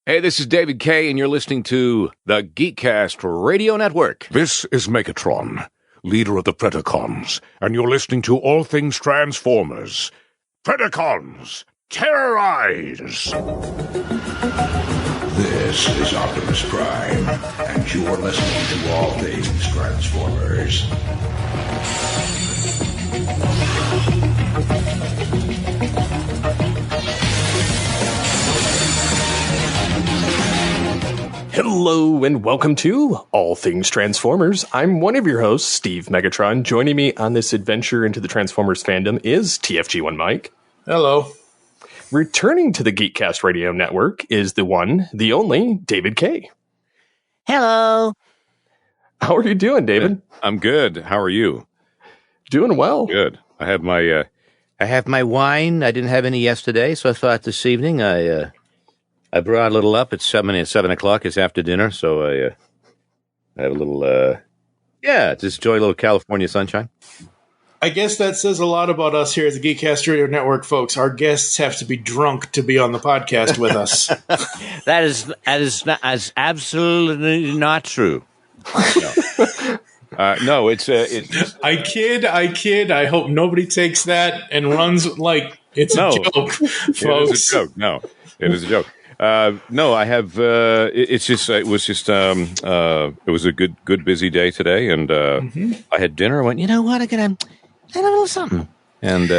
Hey, this is David Kaye, and you're listening to the Geekcast Radio Network. This is Megatron, leader of the Predacons, and you're listening to All Things Transformers. Predacons, terrorize! This is Optimus Prime, and you're listening to All Things Transformers. Hello and welcome to All Things Transformers. I'm one of your hosts, Steve Megatron. Joining me on this adventure into the Transformers fandom is TFG1 Mike. Hello. Returning to the Geekcast Radio Network is the one, the only, David Kaye. Hello. How are you doing, David? I'm good. How are you? Doing well. Good. I have my wine. I didn't have any yesterday, so I thought this evening I brought a little up. It's 7 o'clock. It's after dinner, so I have a little, just enjoy a little California sunshine. I guess that says a lot about us here at the Geekcast Radio Network, folks. Our guests have to be drunk to be on the podcast with us. That is absolutely not true. No, it's I kid. I hope nobody takes that and runs like it's a joke, folks. It is a joke. No, it is a joke. No, I have. It was a good busy day today, and I had dinner. I went, you know what? I got a little something. And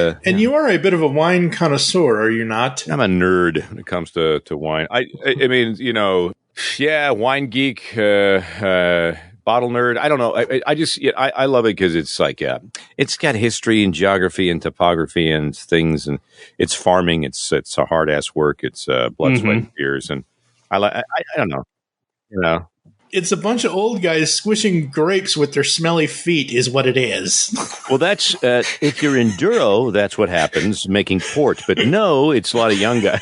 you are a bit of a wine connoisseur, are you not? I'm a nerd when it comes to wine. I mean, wine geek, bottle nerd. I don't know. I love it because it's like, it's got history and geography and topography and things, and it's farming. It's a hard ass work. It's blood, sweat, and tears, and I don't know, It's a bunch of old guys squishing grapes with their smelly feet is what it is. Well, that's if you're enduro, that's what happens, making port. But no, it's a lot of young guys,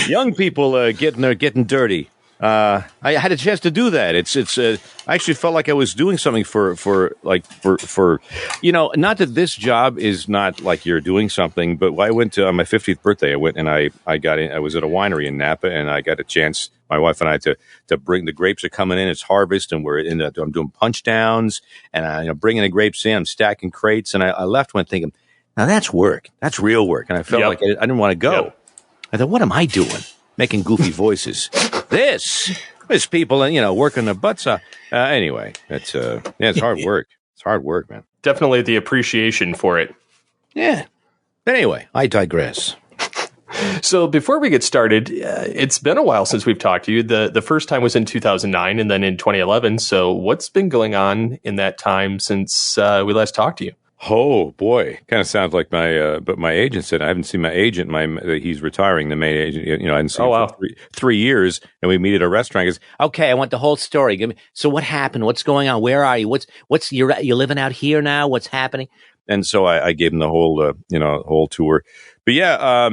young people getting dirty. I had a chance to do that. I actually felt like I was doing something for not that this job is not like you're doing something, but I went to on my 50th birthday. I went and I got in. I was at a winery in Napa, and I got a chance, my wife and I, to bring the grapes are coming in. It's harvest, and I'm doing punch downs, and I'm bringing the grapes in. I'm stacking crates, and I left one thinking, now that's work. That's real work, and I felt like I didn't want to go. Yep. I thought, what am I doing? Making goofy voices. This people, working their butts off. Anyway, it's hard work. It's hard work, man. Definitely the appreciation for it. Yeah. But anyway, I digress. So before we get started, it's been a while since we've talked to you. The first time was in 2009 and then in 2011. So what's been going on in that time since we last talked to you? Oh boy, kind of sounds like but my agent said I haven't seen my agent. He's retaring, the main agent. I hadn't seen him for 3 years, and we meet at a restaurant. He goes, okay, I want the whole story. So what happened? What's going on? Where are you? What's you're living out here now? What's happening? And so I gave him the whole tour. But yeah,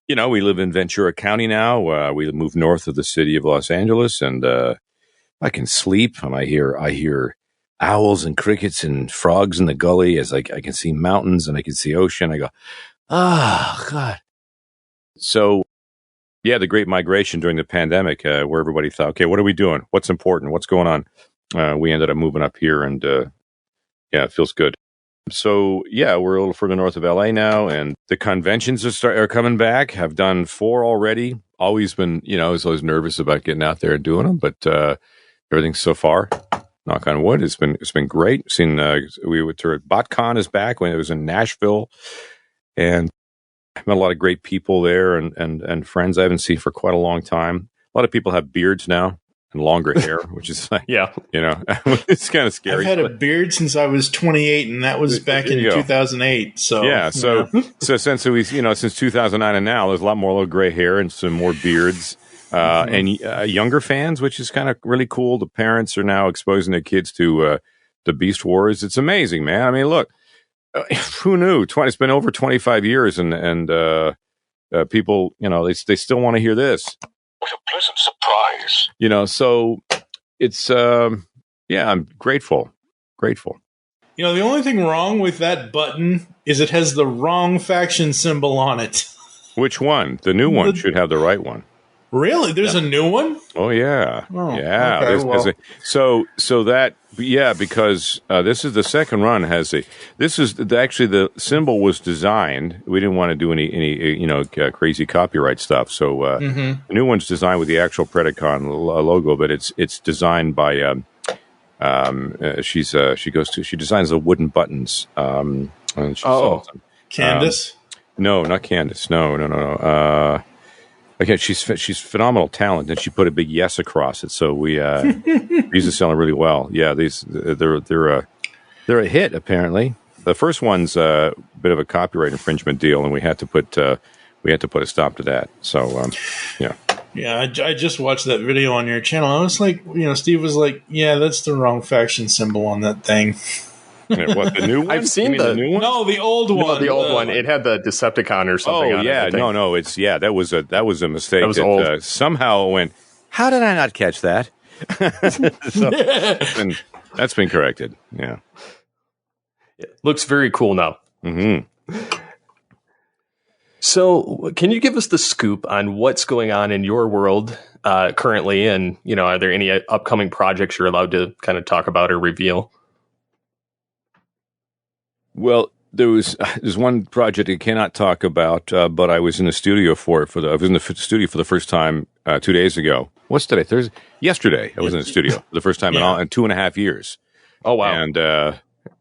we live in Ventura County now. We moved north of the city of Los Angeles, and I can sleep, and I hear owls and crickets and frogs in the gully as I can see mountains and I can see ocean. I go, oh, God. So, yeah, the Great Migration during the pandemic, where everybody thought, okay, what are we doing? What's important? What's going on? We ended up moving up here, and it feels good. So, yeah, we're a little further north of LA now, and the conventions are coming back. I've done 4 already. Always been, I was always nervous about getting out there and doing them, but everything so far, knock on wood, it's been great. Seen BotCon is back when it was in Nashville, and I met a lot of great people there and friends I haven't seen for quite a long time. A lot of people have beards now and longer hair, which is like, it's kind of scary. I've had a beard since I was 28, and that was back in 2008. So so since since 2009 and now, there's a lot more little gray hair and some more beards. And younger fans, which is kind of really cool. The parents are now exposing their kids to the Beast Wars. It's amazing, man. I mean, look, who knew? It's been over 25 years, and people, they still want to hear this. What a pleasant surprise. So it's, I'm grateful. The only thing wrong with that button is it has the wrong faction symbol on it. Which one? The new one should have the right one. Really? There's a new one? Oh yeah, yeah. Okay, Because this is the second run. This is actually the symbol was designed. We didn't want to do any crazy copyright stuff. So the new one's designed with the actual Predacon logo, but it's designed by she designs the wooden buttons. And she sells them. Candace? No, not Candace. No. Okay, she's phenomenal talent, and she put a big yes across it. So these are selling really well. Yeah, they're a hit apparently. The first one's a bit of a copyright infringement deal, and we had to put a stop to that. So yeah. Yeah, I just watched that video on your channel. I was like, Steve was like, yeah, that's the wrong faction symbol on that thing. Yeah, what, the new one? I've seen the new one. No, the old one. No, the old one. It had the Decepticon or something. Oh on yeah, it, no, it's that was a mistake. That was old. Somehow went. How did I not catch that? So, that's been corrected. Yeah, it looks very cool now. Mm-hmm. So, can you give us the scoop on what's going on in your world currently, and are there any upcoming projects you're allowed to kind of talk about or reveal? Well, there's one project I cannot talk about, but I was in the studio for it. I was in the studio for the first time 2 days ago. What's today? Thursday? Yesterday, I was in the studio for the first time in 2.5 years. Oh wow! And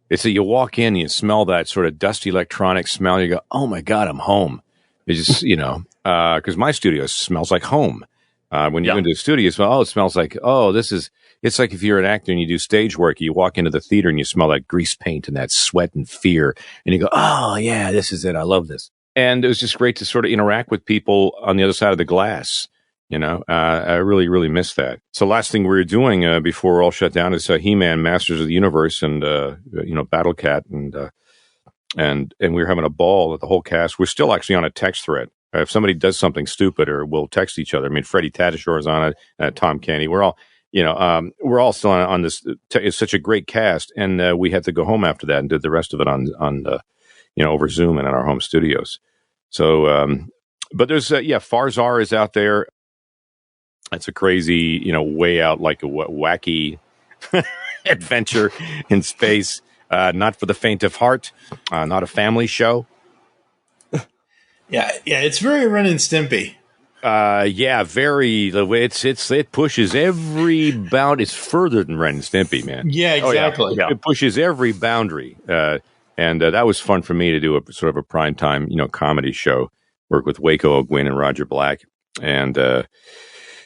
it's that you walk in, you smell that sort of dusty electronic smell. You go, "Oh my God, I'm home." It's just because my studio smells like home. When you go into the studio, you smell. It smells like this is. It's like if you're an actor and you do stage work, you walk into the theater and you smell that grease paint and that sweat and fear, and you go, "Oh yeah, this is it. I love this." And it was just great to sort of interact with people on the other side of the glass. I really, really miss that. So last thing we were doing before we're all shut down is He-Man, Masters of the Universe, and Battle Cat, and we were having a ball with the whole cast. We're still actually on a text thread. If somebody does something stupid, or we'll text each other. I mean, Freddie Tatashore is on it, Tom Kenny. We're all. We're all still on this. It's such a great cast, and we had to go home after that and did the rest of it on over Zoom and in our home studios. So, but there's Farzar is out there. That's a crazy, way out, like a wacky adventure in space. Not for the faint of heart. Not a family show. Yeah, it's very Ren and Stimpy. Very. The way it pushes every bound. It's further than Ren and Stimpy, man. Yeah, exactly. It pushes every boundary. And that was fun for me to do a sort of a primetime, comedy show. Work with Waco O'Gwyn and Roger Black, and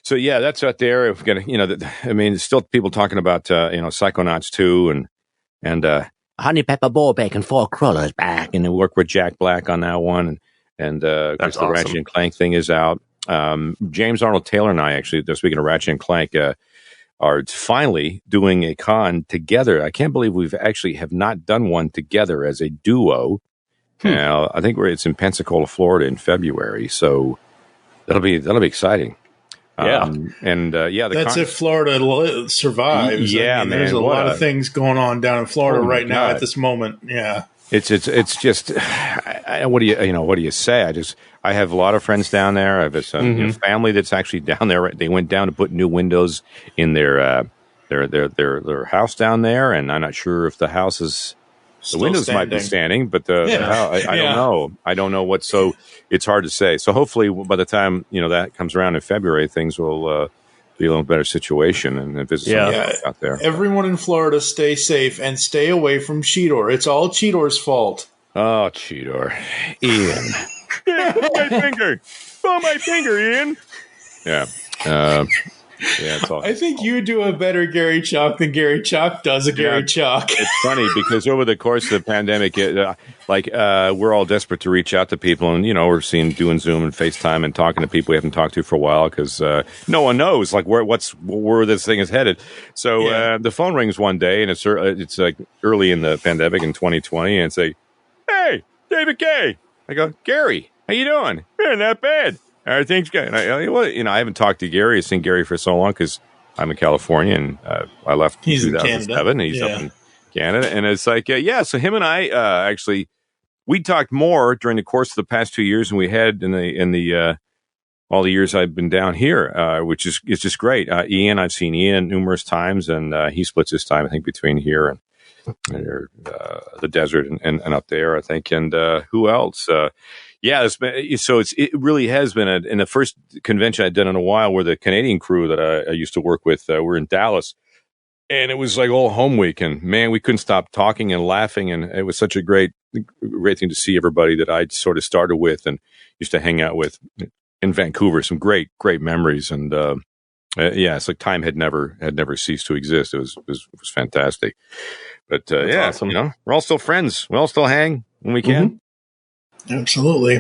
so yeah, that's out there. We've got there's still people talking about Psychonauts 2 and Honey Pepper Ballbeck and Four Crawlers back, and we work with Jack Black on that one, and of course the Ratchet and Clank thing is out. James Arnold Taylor and I actually, speaking of Ratchet and Clank, are finally doing a con together. I can't believe we've actually have not done one together as a duo. Now, I think it's in Pensacola, Florida in February. So that'll be exciting. Yeah. That's if Florida survives. Yeah, man. There's a lot of things going on down in Florida right now at this moment. Yeah. It's just, what do you say? I have a lot of friends down there. I have a family that's actually down there. They went down to put new windows in their house down there, and I'm not sure if the house is. The windows might be standing, but the house, I don't know. I don't know what. So it's hard to say. So hopefully, by the time that comes around in February, things will be a little better situation and visit some out there. Everyone in Florida, stay safe and stay away from Cheetor. It's all Cheetor's fault. Oh, Cheetor, Ian. Pull my finger, Ian. Yeah. It's all. I think you do a better Gary Chalk than Gary Chalk does a Gary Chalk. It's funny because over the course of the pandemic, we're all desperate to reach out to people, and we're doing Zoom and FaceTime and talking to people we haven't talked to for a while because no one knows where this thing is headed. So the phone rings one day, and it's like early in the pandemic in 2020, and it's like, "Hey, David Kaye." I go, "Gary, how you doing? Not bad. Everything's good." I haven't talked to Gary. I've seen Gary for so long because I'm in California and I left in 2007. He's up in Canada. And it's like, so him and I actually, we talked more during the course of the past 2 years than we had in the all the years I've been down here, which is it's just great. Ian, I've seen Ian numerous times, and he splits his time, I think, between here and the desert and up there, I think. And who else? Yeah, it really has been in the first convention I'd done in a while, where the Canadian crew that I used to work with were in Dallas, and it was like all home week, and man, we couldn't stop talking and laughing, and it was such a great thing to see everybody that I'd sort of started with and used to hang out with in Vancouver. Some great memories, and yeah, it's like time had never ceased to exist. It was fantastic. But yeah, awesome. We're all still friends. We all still hang when we can. Mm-hmm. Absolutely.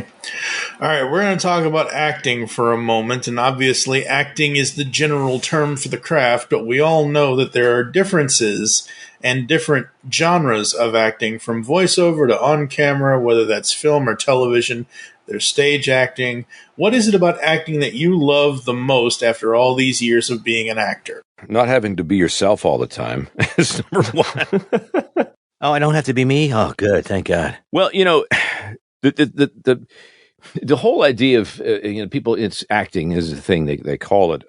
All right, we're going to talk about acting for a moment, and obviously acting is the general term for the craft, but we all know that there are differences and different genres of acting, from voiceover to on-camera, whether that's film or television. There's stage acting. What is it about acting that you love the most after all these years of being an actor? Not having to be yourself all the time is number one. Oh, I don't have to be me? Oh, good. Thank God. Well, the whole idea of people, it's acting is a thing they call it.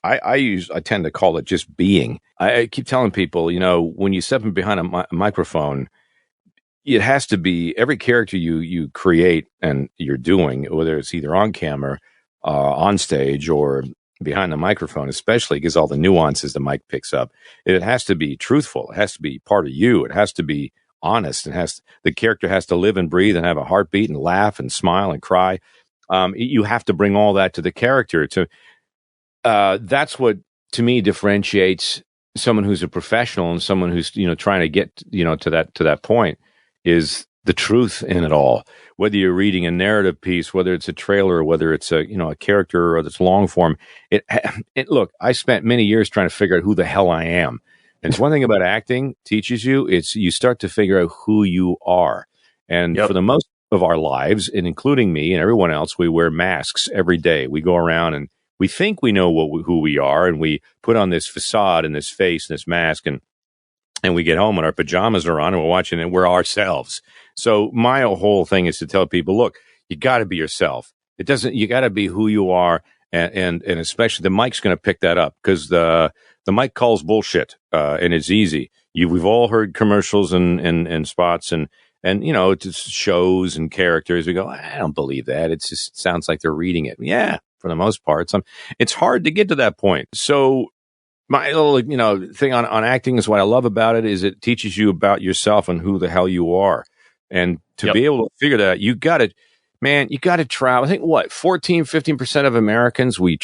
I tend to call it just being. I keep telling people, when you step in behind a microphone, it has to be every character you create and you're doing, whether it's either on camera, on stage, or behind the microphone, especially because all the nuances the mic picks up. It has to be truthful. It has to be part of you. It has to be honest. The character has to live and breathe and have a heartbeat and laugh and smile and cry. You have to bring all that to the character. That's what, to me, differentiates someone who's a professional and someone who's trying to get to that point, is the truth in it all. Whether you're reading a narrative piece, whether it's a trailer, whether it's a character or that's long form. Look, I spent many years trying to figure out who the hell I am. And it's one thing about acting teaches you, you start to figure out who you are. And for the most of our lives, and including me and everyone else, we wear masks every day. We go around and we think we know who we are, and we put on this facade and this face and this mask, and we get home and our pajamas are on and we're watching and we're ourselves. So my whole thing is to tell people, look, you got to be yourself. You got to be who you are. And especially the mic's going to pick that up, because the mic calls bullshit, and it's easy. We've all heard commercials and spots and it's shows and characters. We go, I don't believe that. It just sounds like they're reading it. Yeah, for the most part. It's hard to get to that point. So my little, thing on acting is what I love about it is it teaches you about yourself and who the hell you are. And to be able to figure that out, you got to travel. I think 15% of Americans, we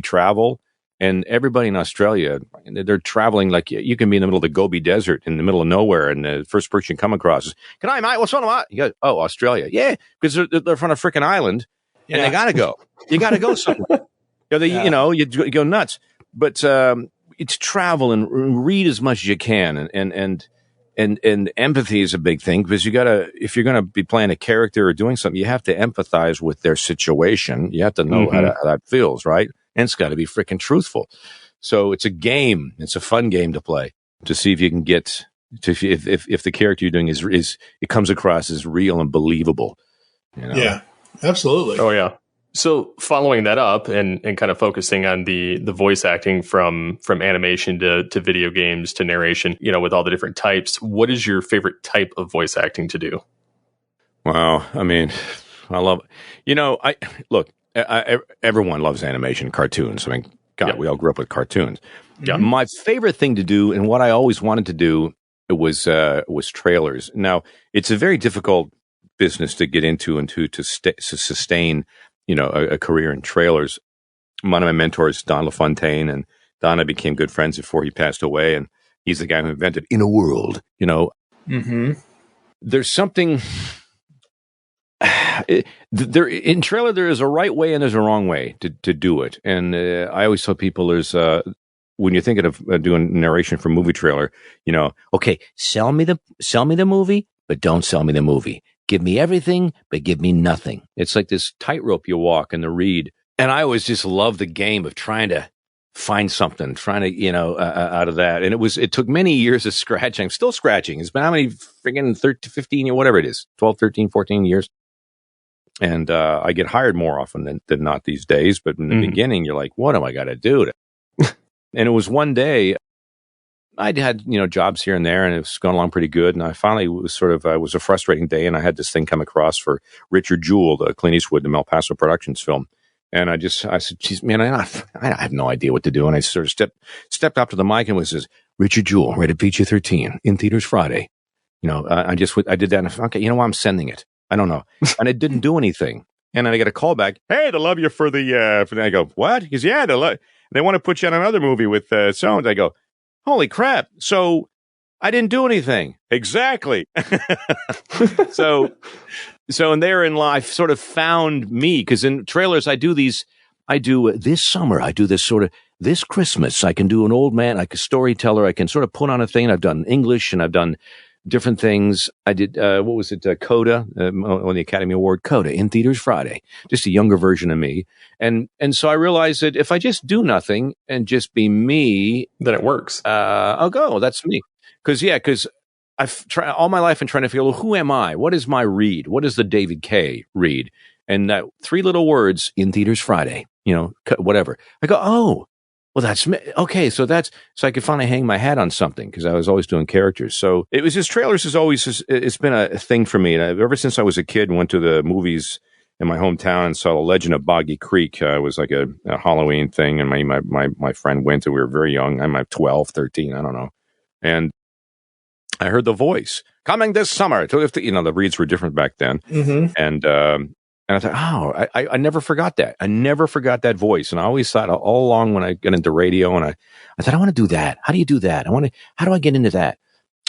travel, and everybody in Australia, they're traveling like you can be in the middle of the Gobi Desert in the middle of nowhere, and the first person you come across is, "Can I, mate? What's on, mate?" You go, "Oh, Australia." Yeah, because they're from a freaking island, and they got to go. You got to go somewhere. You go nuts. But it's travel and read as much as you can, and empathy is a big thing, because if you're gonna be playing a character or doing something, you have to empathize with their situation. You have to know how that feels, right? And it's got to be freaking truthful. So it's a game. It's a fun game to play, to see if you can get to if the character you're doing is it comes across as real and believable. Yeah, absolutely. Oh yeah. So following that up and kind of focusing on the voice acting from animation to video games to narration, with all the different types, what is your favorite type of voice acting to do? Wow. I mean, I love it. Everyone loves animation, cartoons. I mean, God, we all grew up with cartoons. Yeah. My favorite thing to do, and what I always wanted to do, was trailers. Now, it's a very difficult business to get into and to sustain a career in trailers. One of my mentors, Don LaFontaine, and Don and I became good friends before he passed away, and he's the guy who invented In a World. There's something in trailer. There is a right way and there's a wrong way to do it. And I always tell people, there's when you're thinking of doing narration for movie trailer, okay, sell me the movie, but don't sell me the movie. Give me everything, but give me nothing. It's like this tightrope you walk in the read. And I always just love the game of trying to find something, trying to, out of that. And it took many years of scratching. I'm still scratching. It's been how many friggin' 13, 15, or whatever it is, 12, 13, 14 years. And I get hired more often than not these days. But in the beginning, you're like, what am I got to do? And it was one day I'd had, jobs here and there, and it was going along pretty good. And I finally was it was a frustrating day, and I had this thing come across for Richard Jewell, the Clint Eastwood, the El Paso Productions film. And I said, geez, man, I have no idea what to do. And I sort of stepped up to the mic and was says, Richard Jewell, rated PG-13, in theaters Friday. I did that. And okay, you know what? I'm sending it. I don't know. And it didn't do anything. And then I get a call back. Hey, they love you for the, I go, what? He goes, yeah, they want to put you on another movie with so-and-so. I go, holy crap. So I didn't do anything. Exactly. So and therein life sort of found me, because in trailers, I do this summer, I do this Christmas, I can do an old man, like a storyteller. I can sort of put on a thing. I've done English and I've done different things. I did, Coda, on the Academy Award, Coda, in theaters Friday, just a younger version of me. And so I realized that if I just do nothing and just be me, then it works. I'll go, that's me. Because I've tried all my life and trying to figure, well, who am I? What is my read? What is the David Kaye read? And that 3 little words, in theaters Friday, whatever. I go, oh, well, that's me. Okay. So I could finally hang my hat on something, because I was always doing characters. So it was just, trailers it's been a thing for me. And ever since I was a kid and went to the movies in my hometown and saw The Legend of Boggy Creek. It was like a Halloween thing. And my friend went, and we were very young. I'm like 12, 13, I don't know. And I heard the voice coming this summer. The reads were different back then. Mm-hmm. And I thought, I never forgot that. I never forgot that voice. And I always thought all along when I got into radio, and I thought, I want to do that. How do you do that? How do I get into that?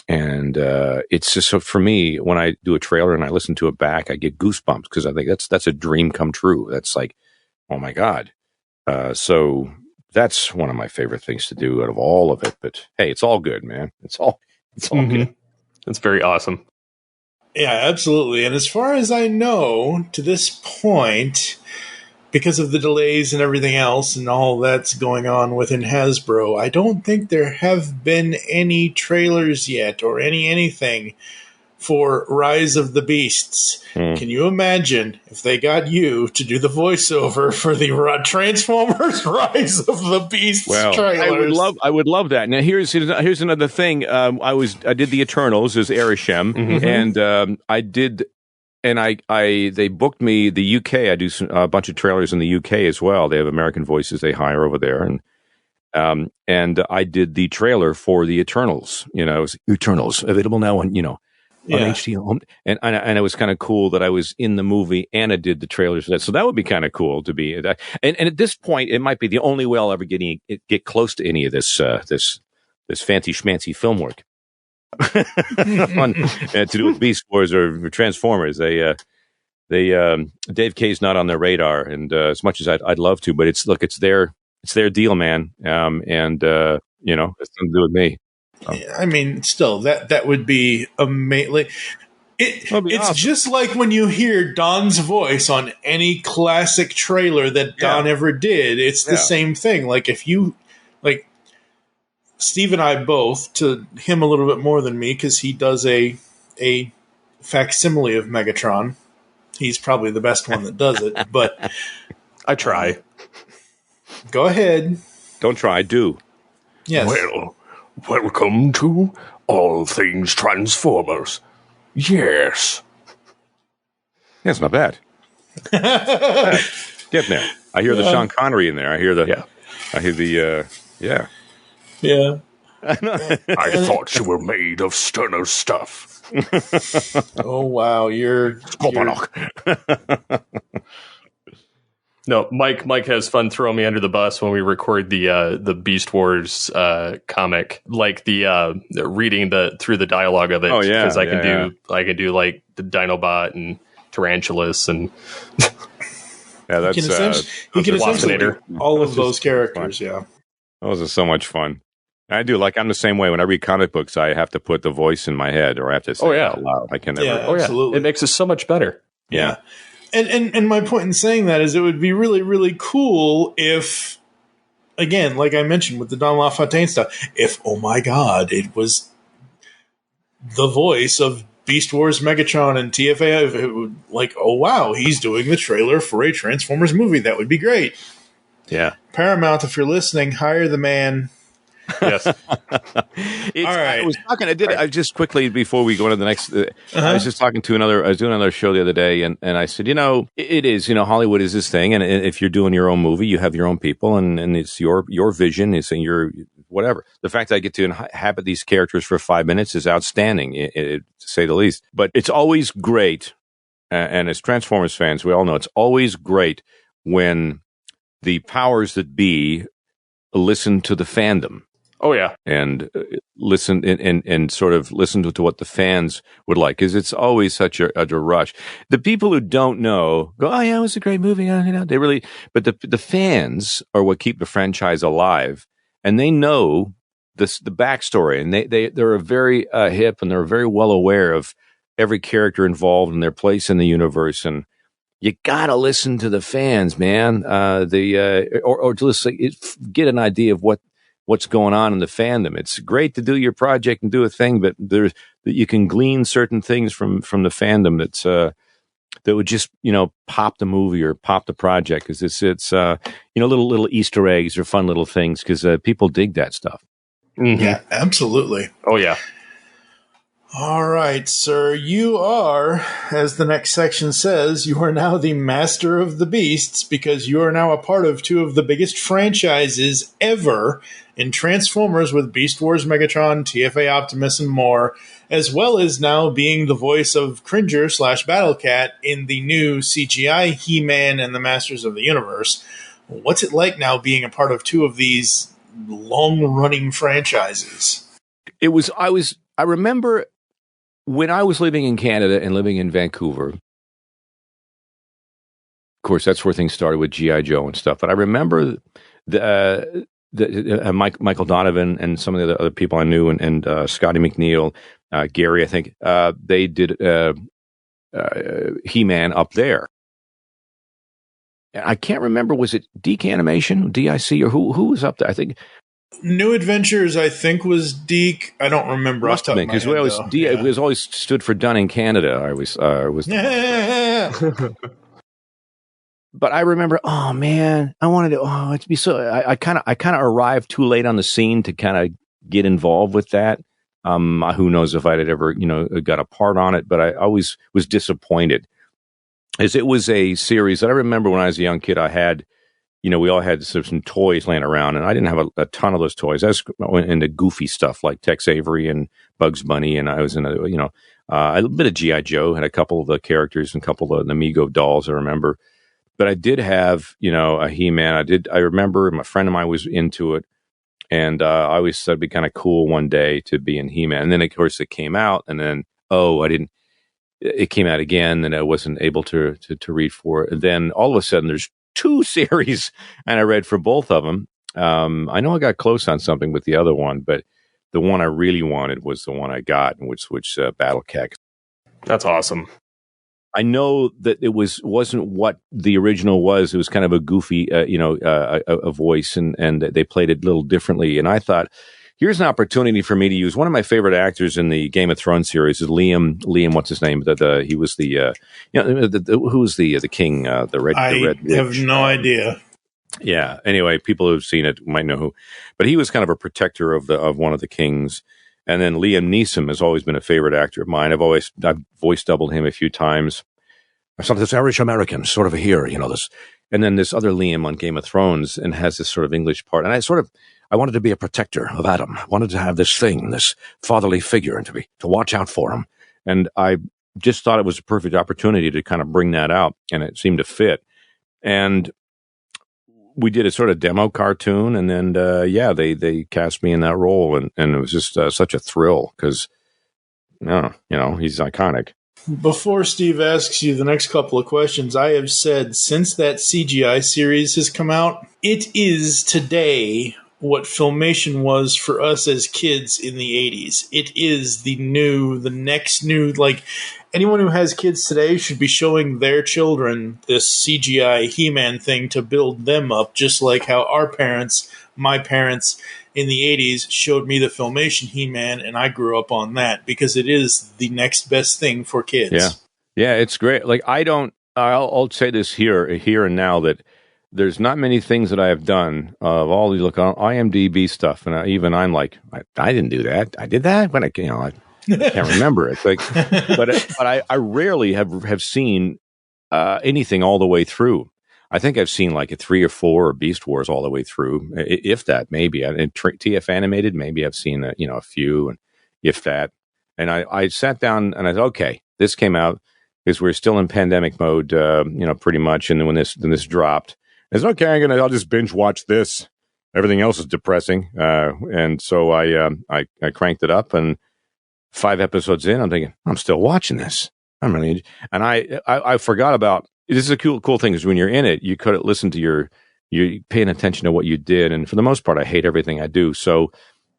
And it's just, so for me, when I do a trailer and I listen to it back, I get goosebumps, because I think that's a dream come true. That's like, oh my God. So that's one of my favorite things to do out of all of it. But hey, it's all good, man. It's all good. It's very awesome. Yeah, absolutely. And as far as I know, to this point, because of the delays and everything else and all that's going on within Hasbro, I don't think there have been any trailers yet or anything for Rise of the Beasts. Can you imagine if they got you to do the voiceover for the Transformers Rise of the Beasts trailers? I would love that. Now here's another thing. I did the Eternals as Arishem, and I did, and they booked me the UK. I do a bunch of trailers in the UK as well. They have American voices they hire over there, and I did the trailer for the Eternals. It was Eternals, available now on on HBO, and it was kind of cool that I was in the movie and I did the trailers for that. So that would be kind of cool to be that. And at this point, it might be the only way I'll ever get close to any of this fancy schmancy film work to do with Beast Wars or Transformers. Dave Kaye's not on their radar, and as much as I'd love to, but it's their deal, man. And it's nothing to do with me. I mean, still, that would be amazing. It's awesome. Just like when you hear Don's voice on any classic trailer that Don ever did. It's the same thing. Like, if you, like, Steve and I both, to him a little bit more than me, because he does a facsimile of Megatron. He's probably the best one that does it, but I try. Go ahead. Don't try, do. Yes. Well, welcome to All Things Transformers. Yes. Yeah, it's not bad. Get there. I hear the Sean Connery in there. I hear the. Yeah. I thought you were made of sterner stuff. Oh wow, you're No, Mike has fun throwing me under the bus when we record the Beast Wars comic, like the reading through the dialogue of it. Oh yeah, because I can do like the Dinobot and Tarantulas and that's he can essentially do all of those characters. Fun. Yeah, those are so much fun. I do, like, I'm the same way. When I read comic books, I have to put the voice in my head, or I have to say it out loud. I can never. Yeah, absolutely. It makes it so much better. Yeah. And my point in saying that is it would be really, really cool if, again, like I mentioned with the Don LaFontaine stuff, if, oh my God, it was the voice of Beast Wars Megatron and TFA, like, oh wow, he's doing the trailer for a Transformers movie. That would be great. Yeah. Paramount, if you're listening, hire the man. Yes. All right. I just quickly before we go on to the next. I was just talking to I was doing another show the other day, and I said, it is, Hollywood is this thing, and if you're doing your own movie, you have your own people, and it's your vision, it's your whatever. The fact that I get to inhabit these characters for 5 minutes is outstanding, to say the least. But it's always great, and as Transformers fans, we all know it's always great when the powers that be listen to the fandom. Oh yeah, and listen and sort of listen to what the fans would like, because it's always such a rush. The people who don't know go, "Oh yeah, it was a great movie." They really, but the fans are what keep the franchise alive, and they know the backstory, and they're very hip, and they're very well aware of every character involved and their place in the universe. And you gotta listen to the fans, man. Or just get an idea of what's going on in the fandom. It's great to do your project and do a thing, but you can glean certain things from the fandom that would just pop the movie or pop the project, because it's little Easter eggs or fun little things, because people dig that stuff. Mm-hmm. Yeah, absolutely. Oh yeah. All right, sir. You are, as the next section says, you are now the master of the beasts, because you are now a part of two of the biggest franchises ever in Transformers, with Beast Wars Megatron, TFA Optimus, and more, as well as now being the voice of Cringer / Battlecat in the new CGI He-Man and the Masters of the Universe. What's it like now being a part of two of these long-running franchises? I remember when I was living in Canada and living in Vancouver. Of course, that's where things started with G.I. Joe and stuff. But I remember Michael Donovan and some of the other people I knew, and Scotty McNeil, Gary, I think, they did He-Man up there. I can't remember, was it DIC Animation, DIC, or who was up there? I think New Adventures, I think, was DIC. I don't remember. Must have been, because it was always stood for Done in Canada. I was But I remember, oh man, I wanted to. It'd be so. I kind of arrived too late on the scene to kind of get involved with that. Who knows if I'd ever got a part on it? But I always was disappointed, as it was a series that I remember when I was a young kid. I had, we all had some toys laying around, and I didn't have a ton of those toys. I was into goofy stuff like Tex Avery and Bugs Bunny, and I was into a bit of G.I. Joe, had a couple of the characters and a couple of the Amigo dolls I remember. But I did have, a He-Man. I remember my friend of mine was into it, and I always thought it'd be kind of cool one day to be in He-Man. And then, of course, it came out, and then, it came out again, and I wasn't able to read for it. And then all of a sudden, there's 2 series, and I read for both of them. I know I got close on something with the other one, but the one I really wanted was the one I got, which Battle Cat. That's awesome. I know that it wasn't what the original was. It was kind of a goofy, a voice, and they played it a little differently. And I thought, here's an opportunity for me to use one of my favorite actors in the Game of Thrones series is Liam. What's his name? He was who was the king? The red. I have no idea. Yeah. Anyway, people who've seen it might know who, but he was kind of a protector of one of the kings. And then Liam Neeson has always been a favorite actor of mine. I've voice doubled him a few times. Something this Irish American, sort of a hero, this. And then this other Liam on Game of Thrones, and has this sort of English part. And I wanted to be a protector of Adam. I wanted to have this thing, this fatherly figure, and to watch out for him. And I just thought it was a perfect opportunity to kind of bring that out, and it seemed to fit. And we did a sort of demo cartoon, and then they cast me in that role, and it was just such a thrill, because he's iconic. Before Steve asks you the next couple of questions, I have said since that CGI series has come out, it is today what Filmation was for us as kids in the 80s. It is the next new, like, anyone who has kids today should be showing their children this CGI He-Man thing to build them up, just like how my parents in the 80s showed me the Filmation He-Man, and I grew up on that because it is the next best thing for kids. Yeah. Yeah, it's great. Like, I'll say this here and now, that there's not many things that I have done of all these, look on IMDb stuff, and I'm like, I didn't do that. I did that when I can't remember. It's like, but I rarely have seen anything all the way through. I think I've seen like a 3 or 4 Beast Wars all the way through, if that, maybe. And TF Animated, maybe I've seen a few, and if that. And I sat down and I thought, okay, this came out because we're still in pandemic mode, pretty much. And then when this dropped, I said, okay, I'll just binge watch this. Everything else is depressing, and so I cranked it up, and 5 episodes in, I'm thinking, I'm still watching this. And I forgot about. This is a cool thing, is when you're in it, you could listen to you're paying attention to what you did, and for the most part, I hate everything I do. So,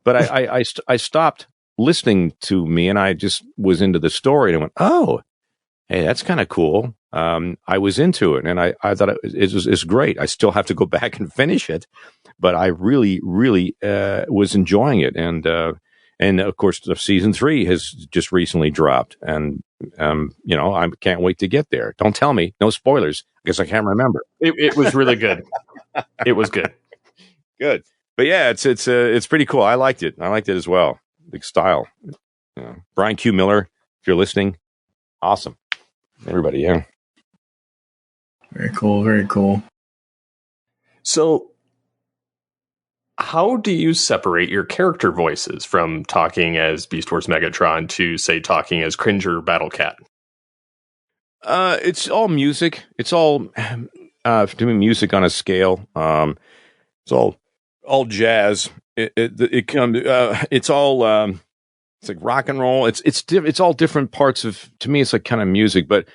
but I stopped listening to me, and I just was into the story, and I went, oh, hey, that's kind of cool. I was into it, and I thought it's great. I still have to go back and finish it, but I really, really was enjoying it. And of course, the season 3 has just recently dropped, and I can't wait to get there. Don't tell me, no spoilers, because I can't remember. It was really good. It was good. Good, but yeah, it's pretty cool. I liked it as well. Big style. Brian Q. Miller, if you're listening, awesome. Everybody, yeah. Very cool, very cool. So, how do you separate your character voices from talking as Beast Wars Megatron to, say, talking as Cringer Battle Cat? It's all music. It's all doing music on a scale. It's all jazz. It's all it's like rock and roll. It's all different parts of. To me, it's like kind of music, but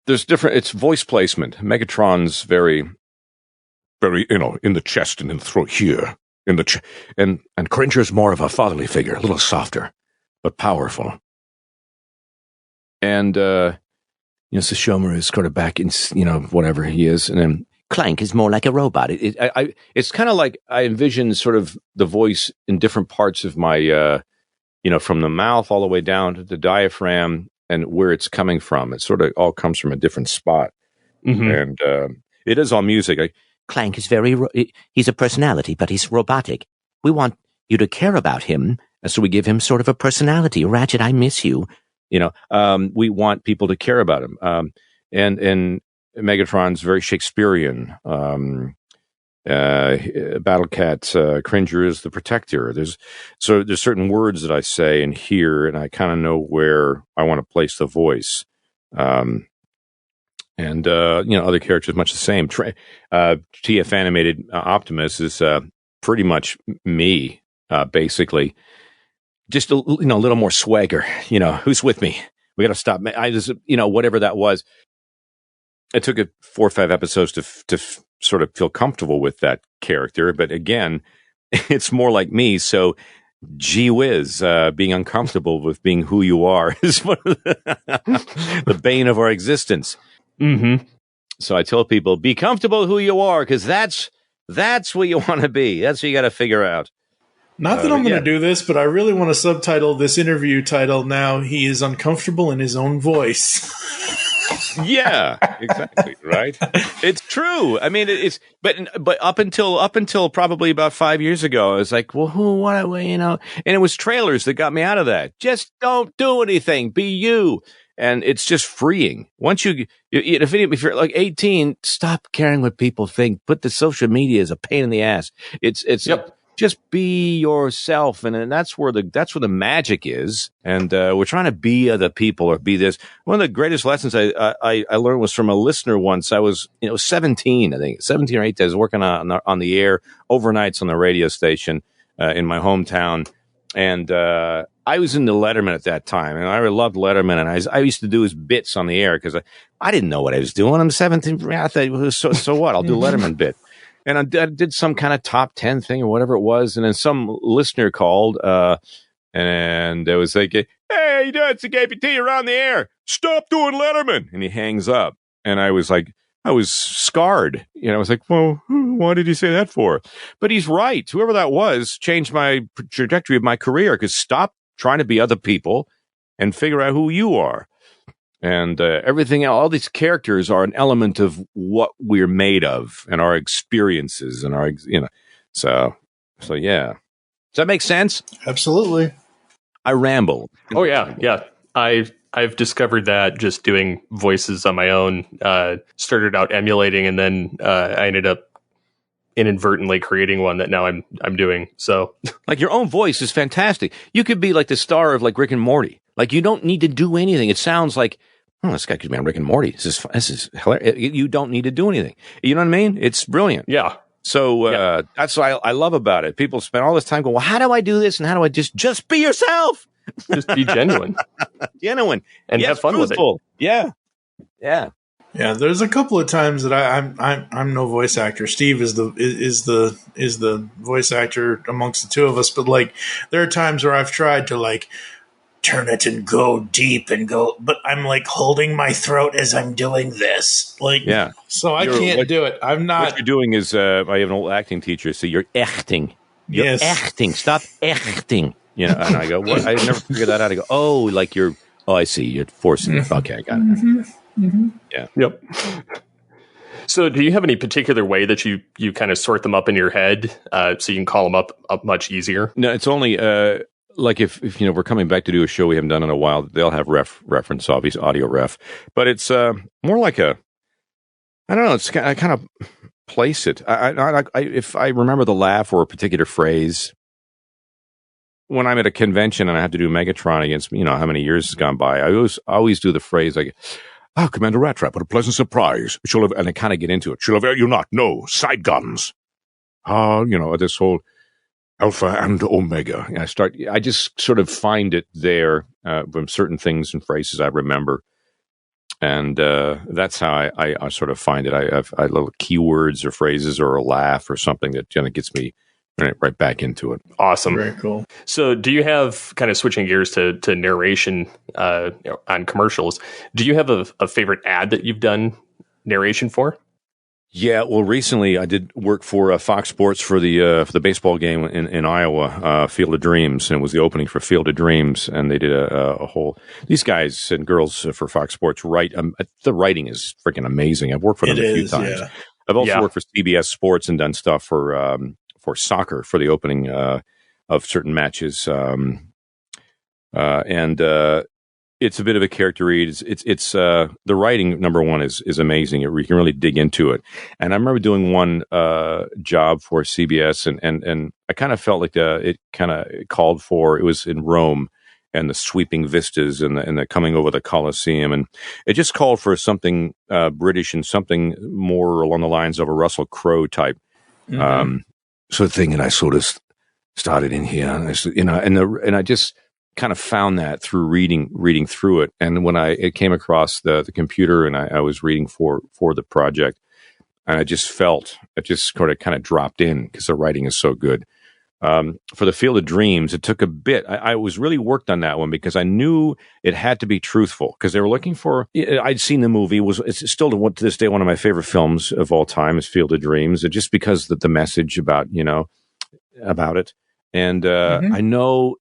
there's different. It's voice placement. Megatron's very, in the chest and in the throat here, and Cringer's more of a fatherly figure, a little softer, but powerful. And Sashomer is sort of back in, whatever he is, and then Clank is more like a robot. It's kind of like I envision sort of the voice in different parts of my, from the mouth all the way down to the diaphragm and where it's coming from. It sort of all comes from a different spot, and it is all music. Clank is he's a personality, but he's robotic. We want you to care about him, so we give him sort of a personality. Ratchet, I miss you. We want people to care about him. And Megatron's very Shakespearean. Battle Cat, Cringer is the protector. There's certain words that I say and hear, and I kind of know where I want to place the voice. And other characters much the same. TF Animated Optimus is pretty much me, basically. Just a little more swagger. Who's with me? We got to stop. I just whatever that was. It took 4 or 5 episodes to sort of feel comfortable with that character, but again, it's more like me. So, gee whiz, being uncomfortable with being who you are is one of the bane of our existence. Mm-hmm. So I tell people, be comfortable who you are, because that's what you want to be. That's what you got to figure out. Not that I'm going to do this, but I really want to subtitle this interview title now. He is uncomfortable in his own voice. Yeah, exactly. Right. It's true. I mean, but up until probably about 5 years ago, I was like, well, and it was trailers that got me out of that. Just don't do anything. Be you. And it's just freeing. Once if you're like 18, stop caring what people think. Put the social media as a pain in the ass. It's yep. Just be yourself, and that's where the magic is. And we're trying to be other people or be this. One of the greatest lessons I learned was from a listener once. I was 17, I think 17 or 18. I was working on the air overnights on the radio station in my hometown, and I was into Letterman at that time, and I really loved Letterman. And I used to do his bits on the air because I didn't know what I was doing. I'm 17. I thought, so what? I'll do a Letterman bit. And I did some kind of top 10 thing or whatever it was. And then some listener called, and it was like, hey, you doing? It's a KPT, you're on the air. Stop doing Letterman. And he hangs up. And I was like, I was scarred. I was like, well, why did he say that for? But he's right. Whoever that was changed my trajectory of my career, because stop trying to be other people and figure out who you are. And everything, all these characters are an element of what we're made of and our experiences and our, so yeah. Does that make sense? Absolutely. I ramble. Oh yeah. Yeah. I've discovered that just doing voices on my own, started out emulating, and then I ended up inadvertently creating one that now I'm doing. So like your own voice is fantastic. You could be like the star of like Rick and Morty. Like you don't need to do anything. It sounds like, oh, this guy could be on Rick and Morty. This is hilarious. You don't need to do anything. You know what I mean? It's brilliant. Yeah. So that's what I love about it. People spend all this time going, well, how do I do this? And how do I just be yourself? Just be genuine. Genuine. And have fun truthful. With it. Yeah. Yeah. Yeah, there's a couple of times that I'm no voice actor. Steve is the voice actor amongst the two of us. But like, there are times where I've tried to like turn it and go deep and go, but I'm like holding my throat as I'm doing this. Like, yeah. So I can't do it. I'm not. What you're doing is, I have an old acting teacher, so you're acting. You're acting. Stop acting. And I go, what? I never figured that out. I go, I see. You're forcing it. Okay, I got it. Mm-hmm. Mm-hmm. Yeah. Yep. So do you have any particular way that you kind of sort them up in your head so you can call them up much easier? No, it's only like if we're coming back to do a show we haven't done in a while, they'll have reference, obviously audio ref, but it's more like I don't know. It's I kind of place it. If I remember the laugh or a particular phrase when I'm at a convention and I have to do Megatron against how many years has gone by, I always do the phrase like, "Ah, Commander Rattrap, what a pleasant surprise! And I kind of get into it. She'll avail you not. No side guns. This whole Alpha and Omega. I just sort of find it there from certain things and phrases I remember. And that's how I sort of find it. I have little keywords or phrases or a laugh or something that kind of gets me right back into it. Awesome. Very cool. So do you have, kind of switching gears to narration on commercials, do you have a favorite ad that you've done narration for? Yeah, well, recently I did work for Fox Sports for the baseball game in Iowa, Field of Dreams, and it was the opening for Field of Dreams, and they did a whole. These guys and girls for Fox Sports write. The writing is freaking amazing. I've worked for them a few times. Yeah. I've also worked for CBS Sports and done stuff for soccer for the opening of certain matches, and it's a bit of a character read. It's the writing, number one, is amazing. You can really dig into it. And I remember doing one job for CBS, and I kind of felt like it kind of called for. It was in Rome, and the sweeping vistas and the coming over the Colosseum, and it just called for something British and something more along the lines of a Russell Crowe type sort of thing. And I sort of started in here, and I just kind of found that through reading through it. And when it came across the computer and I was reading for the project, and I just felt it just sort of kind of dropped in because the writing is so good. For the Field of Dreams, it took a bit. I was really worked on that one because I knew it had to be truthful because they were looking for. I'd seen the movie. It's still to this day one of my favorite films of all time is Field of Dreams, just because the message about it. And I know.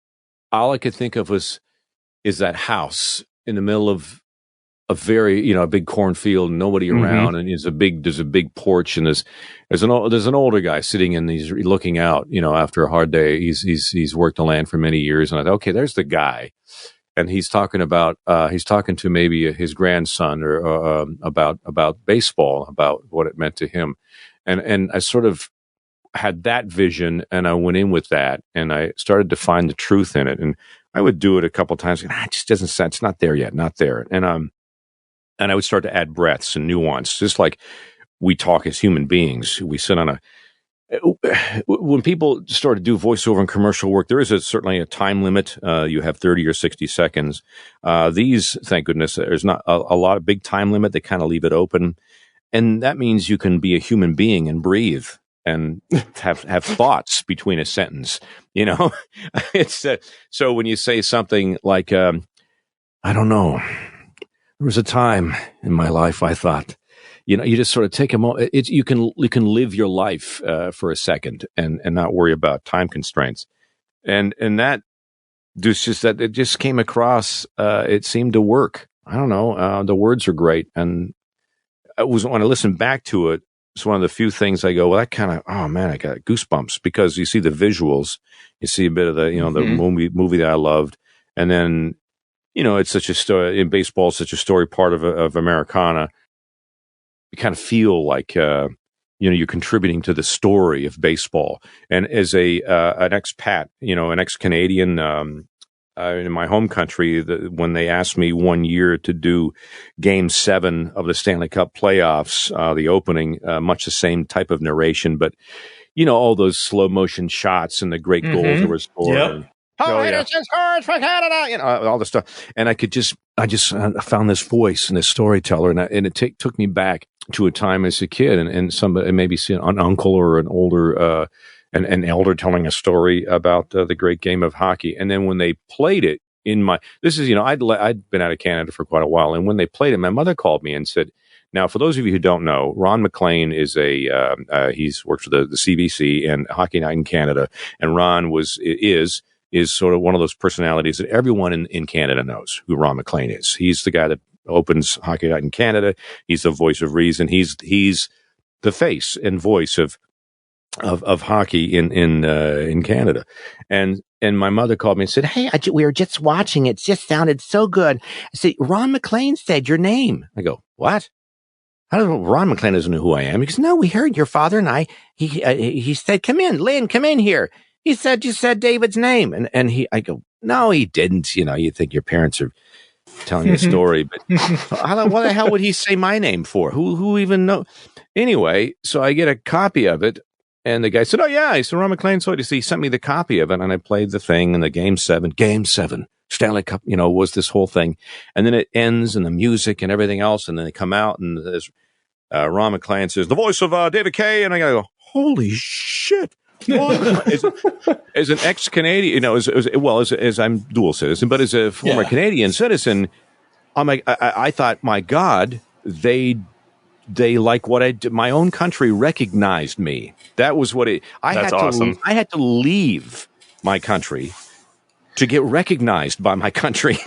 All I could think of is that house in the middle of a very, a big cornfield, nobody around, and there's a big porch, and there's an older guy sitting and he's looking out, after a hard day. He's worked the land for many years, and I thought, okay, there's the guy, and he's talking to maybe his grandson or about baseball, about what it meant to him, and I sort of had that vision, and I went in with that, and I started to find the truth in it. And I would do it a couple of times. And it just doesn't sound. It's not there yet. Not there. And I would start to add breaths and nuance, just like we talk as human beings. We sit on when people start to do voiceover and commercial work, there is certainly a time limit. You have 30 or 60 seconds. These, thank goodness, there's not a lot of big time limit. They kind of leave it open. And that means you can be a human being and breathe and have thoughts between a sentence. You know, it's so when you say something like, I don't know, there was a time in my life I thought, you know, you just sort of take a moment. You can live your life for a second and not worry about time constraints, and that just that it just came across. It seemed to work. I don't know. The words are great, and when I listen back to it, it's one of the few things I go, well, that kind of, oh man, I got goosebumps, because you see the visuals, you see a bit of the, you know, the movie that I loved, and then, you know, it's such a story in baseball, such a story part of Americana. You kind of feel like, you know, you're contributing to the story of baseball. And as an expat, you know, an ex-Canadian, in my home country, when they asked me one year to do Game 7 of the Stanley Cup playoffs, the opening, much the same type of narration, but, you know, all those slow motion shots and the great goals that were scored. Yep. Henderson scores for Canada, you know, all this stuff. And I just found this voice and this storyteller, and it took me back to a time as a kid, and somebody, maybe see an uncle or an older, an elder telling a story about the great game of hockey. And then when they played it you know, I'd been out of Canada for quite a while. And when they played it, my mother called me and said, now, for those of you who don't know, Ron McLean is he's worked for the CBC and Hockey Night in Canada. And Ron is sort of one of those personalities that everyone in Canada knows who Ron McLean is. He's the guy that opens Hockey Night in Canada. He's the voice of reason. He's the face and voice of hockey in Canada. And my mother called me and said, hey, we were just watching. It just sounded so good. I said, Ron McLean said your name. I go, what? How does Ron McLean doesn't know who I am? He goes, no, we heard your father and I. He said, come in, Lynn, come in here. He said, you said David's name. And I go, no, he didn't. You know, you think your parents are telling you a story, but what the hell would he say my name for? Who even know? Anyway, so I get a copy of it. And the guy said, oh, yeah. He said, Ron McLean. So he sent me the copy of it, and I played the thing, and the Game 7, Stanley Cup, you know, was this whole thing. And then it ends, and the music and everything else, and then they come out, and there's Ron McLean says, the voice of David Kaye. And I go, holy shit. As an ex-Canadian, you know, as I'm dual citizen, but as a former Canadian citizen, I'm like, I thought, my God, they like what I did. My own country recognized me. That was what That's awesome. I had to leave my country to get recognized by my country.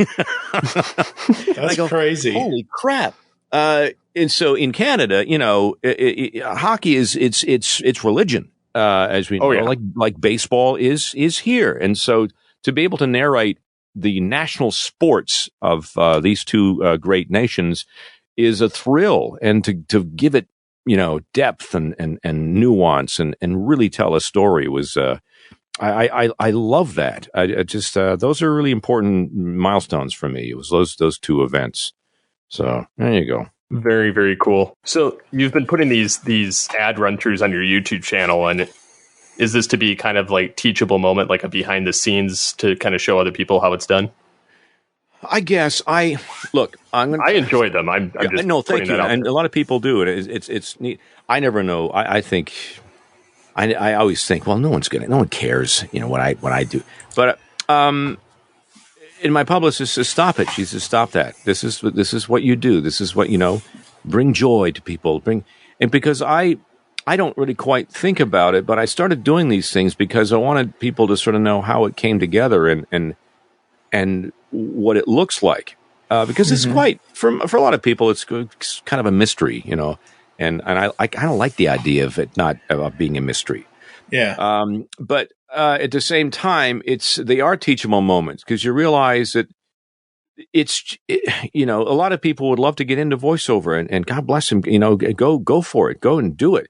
That's crazy. Holy crap. And so in Canada, you know, hockey it's religion, as we know, like baseball is here. And so to be able to narrate the national sports of these two great nations is a thrill, and to give it, you know, depth and nuance and really tell a story was, I love that. I just, those are really important milestones for me. It was those two events. So there you go. Very, very cool. So you've been putting these ad run throughs on your YouTube channel, and is this to be kind of like teachable moment, like a behind the scenes to kind of show other people how it's done? I guess I enjoy them. I'm just no, thank you. And a lot of people do it. It's neat. I never know. I think I always think, well, no one cares, you know, what I do. But and my publicist says, stop it. She says, stop that. This is what you do. This is what, you know, bring joy to people. And because I don't really quite think about it, but I started doing these things because I wanted people to sort of know how it came together and what it looks like, because it's quite for a lot of people, it's kind of a mystery, you know, and I kind of like the idea of it not being a mystery. Yeah. But at the same time, they are teachable moments, because you realize that you know, a lot of people would love to get into voiceover, and God bless them, you know, go for it, go and do it.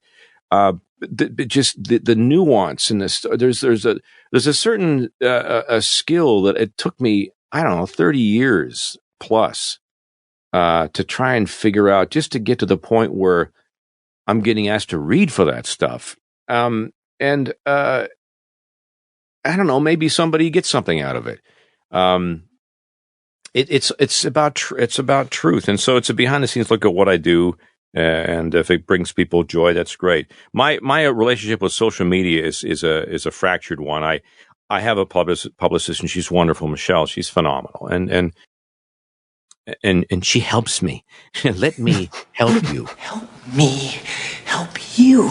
Just the nuance in this, there's a certain a skill that it took me, I don't know, 30 years plus to try and figure out, just to get to the point where I'm getting asked to read for that stuff. And I don't know, maybe somebody gets something out of it. It's about truth, and so it's a behind the scenes look at what I do. And if it brings people joy, that's great. My relationship with social media is a fractured one. I have a publicist, and she's wonderful, Michelle. She's phenomenal, and she helps me. Let me help you. Help me help you.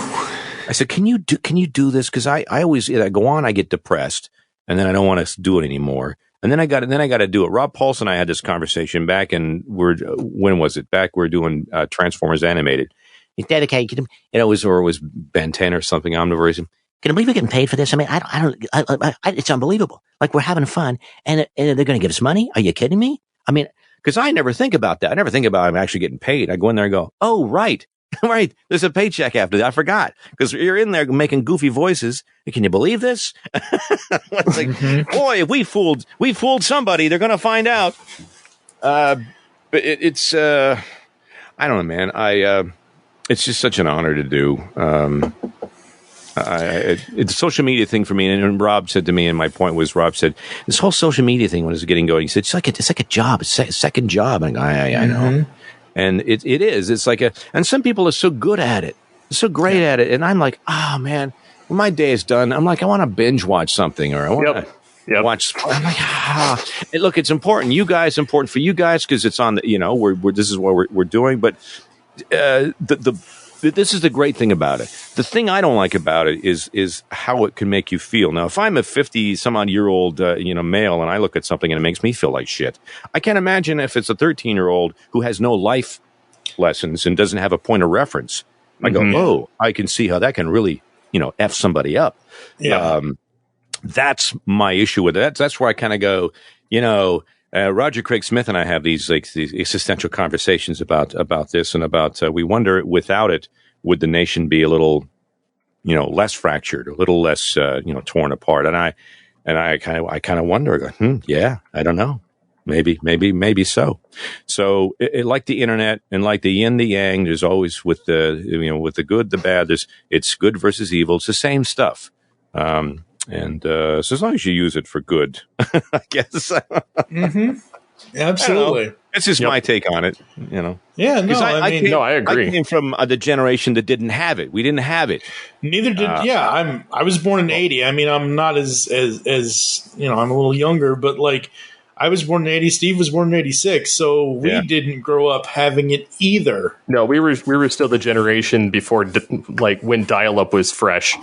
I said, can you do this? Because I always I go on, I get depressed, and then I don't want to do it anymore. And then I got to do it. Rob Paulson and I had this conversation back, and when was it? Back we're doing Transformers Animated. He's dedicated. It was Ben 10 or something. Omnivorous. Can I believe we're getting paid for this? I mean, it's unbelievable. Like, we're having fun, and they're going to give us money. Are you kidding me? I mean, because I never think about that. I never think about I'm actually getting paid. I go in there and go, oh, right. Right. There's a paycheck after that. I forgot, because you're in there making goofy voices. Can you believe this? It's like, boy, if we fooled somebody, they're going to find out. But it's I don't know, man. It's just such an honor to do. It's a social media thing for me. And Rob said to me, and my point was, Rob said, this whole social media thing, when it was getting going, he said, it's like a job. It's a second job. And I know. And it is. It's like and some people are so good at it, so great at it. And I'm like, oh man, when my day is done, I'm like, I want to binge watch something, or I want to watch. I'm like, look, it's important. Important for you guys, because it's on the, this is what we're doing. But this is the great thing about it. The thing I don't like about it is how it can make you feel. Now, if I'm a 50-some-odd-year-old male, and I look at something and it makes me feel like shit, I can't imagine if it's a 13-year-old who has no life lessons and doesn't have a point of reference. I go, oh, I can see how that can really, F somebody up. Yeah. That's my issue with it. That's where I kind of go, Roger Craig Smith and I have these existential conversations about this, and about we wonder, without it, would the nation be a little, less fractured, a little less, torn apart? And I kind of wonder. I go, yeah, I don't know, maybe so. So it, like the internet, and like the yin, the yang, there's always with the good, the bad. It's good versus evil. It's the same stuff. And so as long as you use it for good, I guess. Absolutely. It's just my take on it, Yeah, no, I agree. I came from the generation that didn't have it. We didn't have it. Neither did. I was born in '80. I mean, I'm not as I'm a little younger, but like, I was born in '80. Steve was born in '86, so we didn't grow up having it either. No, we were still the generation before, when dial-up was fresh.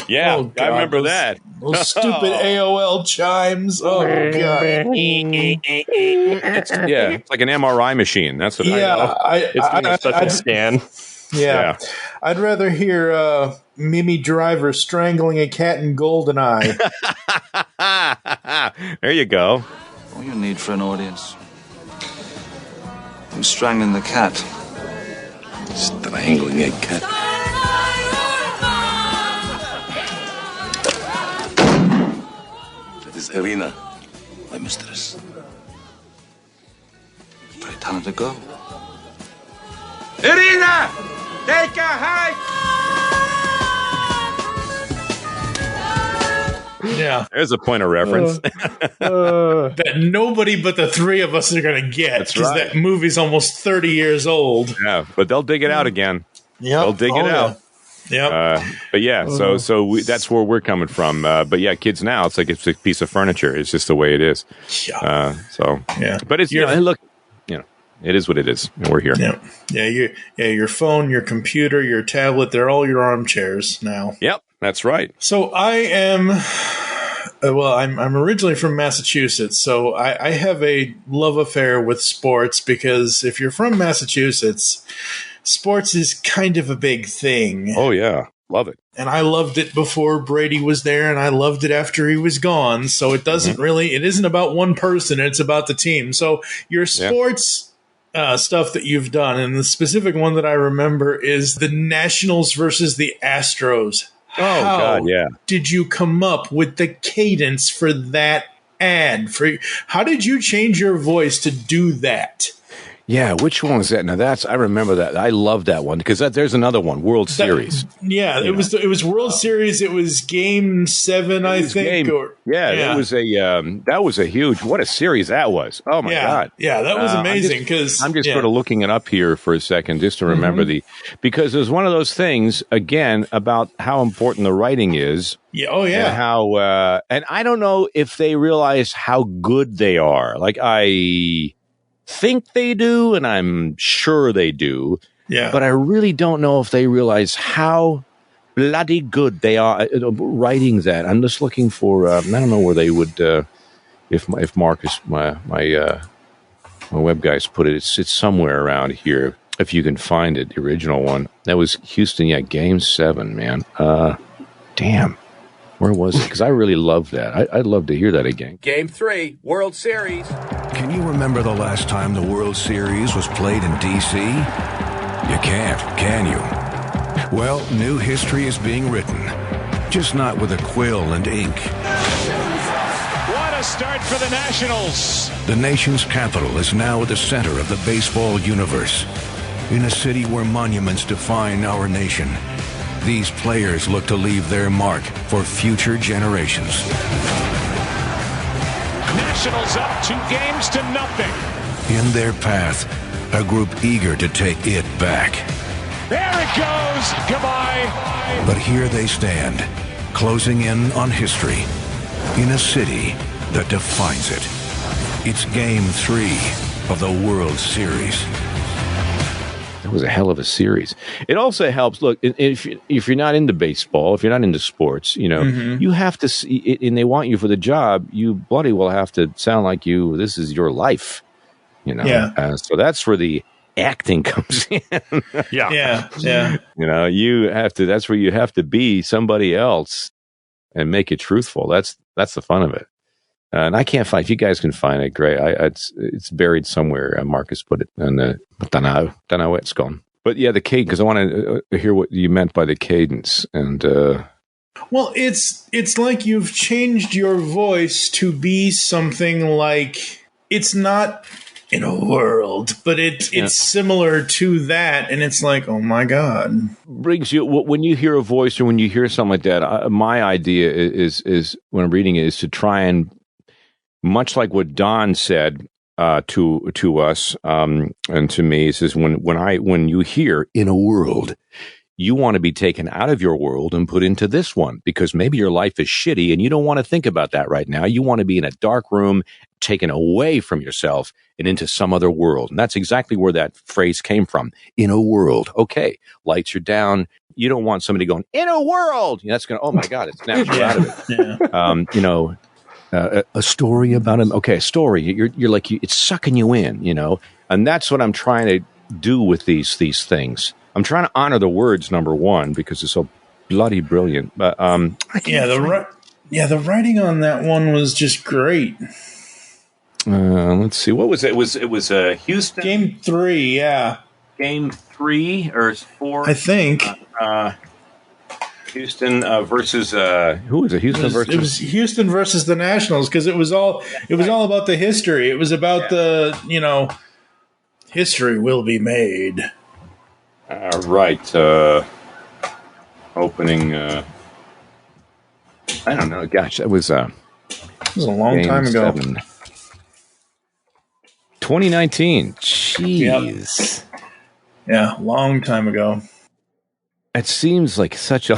Yeah, oh, God, I remember that. Those stupid AOL chimes. Oh God! It's like an MRI machine. That's what I know. It's doing a special scan. Yeah. I'd rather hear Mimi Driver strangling a cat in GoldenEye. There you go. All you need for an audience. Who's strangling the cat? Strangling a cat. That is Irina, my mistress. Very talented girl. Irina! Take a hike! Yeah. There's a point of reference. That nobody but the three of us are going to get. That's because right. that movie's almost 30 years old. Yeah, but they'll dig it out again. Yeah, they'll dig it out. Yeah. But yeah, so that's where we're coming from. But yeah, kids now, it's like it's a piece of furniture. It's just the way it is. Yeah. But it's look, it is what it is, and we're here. Yeah. Your phone, your computer, your tablet, they're all your armchairs now. Yep, that's right. So I am. I'm originally from Massachusetts, so I have a love affair with sports, because if you're from Massachusetts, sports is kind of a big thing. Oh, yeah. Love it. And I loved it before Brady was there, and I loved it after he was gone. So it doesn't it isn't about one person, it's about the team. So your sports stuff that you've done, and the specific one that I remember is the Nationals versus the Astros. How did you come up with the cadence for that ad? How did you change your voice to do that? Yeah, which one was that? Now I remember that. I love that one because there's another one, World Series. It was World Series. It was Game 7, I think. That was a huge. What a series that was! Oh my God! Yeah, that was amazing. Because I'm just sort of looking it up here for a second just to remember because it was one of those things again about how important the writing is. Yeah. Oh yeah. And how and I don't know if they realize how good they are. Like I think they do, and I'm sure they do. Yeah. But I really don't know if they realize how bloody good they are at writing that. I'm just looking for. I don't know where they would. If Marcus, my web guys put it, it's somewhere around here. If you can find it, the original one. That was Houston. Yeah, Game 7, man. Damn. Where was it? Because I really love that. I'd love to hear that again. Game 3, World Series. Can you remember the last time the World Series was played in D.C.? You can't, can you? Well, new history is being written, just not with a quill and ink. What a start for the Nationals. The nation's capital is now at the center of the baseball universe. In a city where monuments define our nation, these players look to leave their mark for future generations. Nationals up 2-0. In their path, a group eager to take it back. There it goes. Goodbye. But here they stand, closing in on history in a city that defines it. It's Game 3 of the World Series. That was a hell of a series. It also helps. Look, if you're not into baseball, if you're not into sports, you have to see it, and they want you for the job. You bloody well have to sound like you. This is your life, so that's where the acting comes in. Yeah. You have to. That's where you have to be somebody else and make it truthful. That's the fun of it. And I can't find. If you guys can find it, great. It's buried somewhere. Marcus put it, and don't know where it's gone. But yeah, the cadence. Because I want to hear what you meant by the cadence. And well, it's like you've changed your voice to be something like it's not in a world, but it's similar to that, and it's like, oh my God, brings you when you hear a voice or when you hear something like that. My idea is when I'm reading it is to try and, much like what Don said to us and to me, he says when you hear in a world, you want to be taken out of your world and put into this one because maybe your life is shitty and you don't want to think about that right now. You want to be in a dark room, taken away from yourself and into some other world. And that's exactly where that phrase came from. In a world. Okay, lights are down. You don't want somebody going, in a world. That's going to, oh my God, it snaps you out of it. A story about him. Okay, a story. You're like, it's sucking you in, and that's what I'm trying to do with these things. I'm trying to honor the words, number one, because it's so bloody brilliant. But the writing on that one was just great. Let's see. What was it? It was Houston Game 3. Yeah, Game 3 or 4. I think. Houston versus who was it? It was Houston versus the Nationals because it was all about the history. It was about the history will be made. Right. Opening. I don't know. Gosh, that was it was a long time ago. 2019. Jeez. Yep. Yeah, long time ago. It seems like such a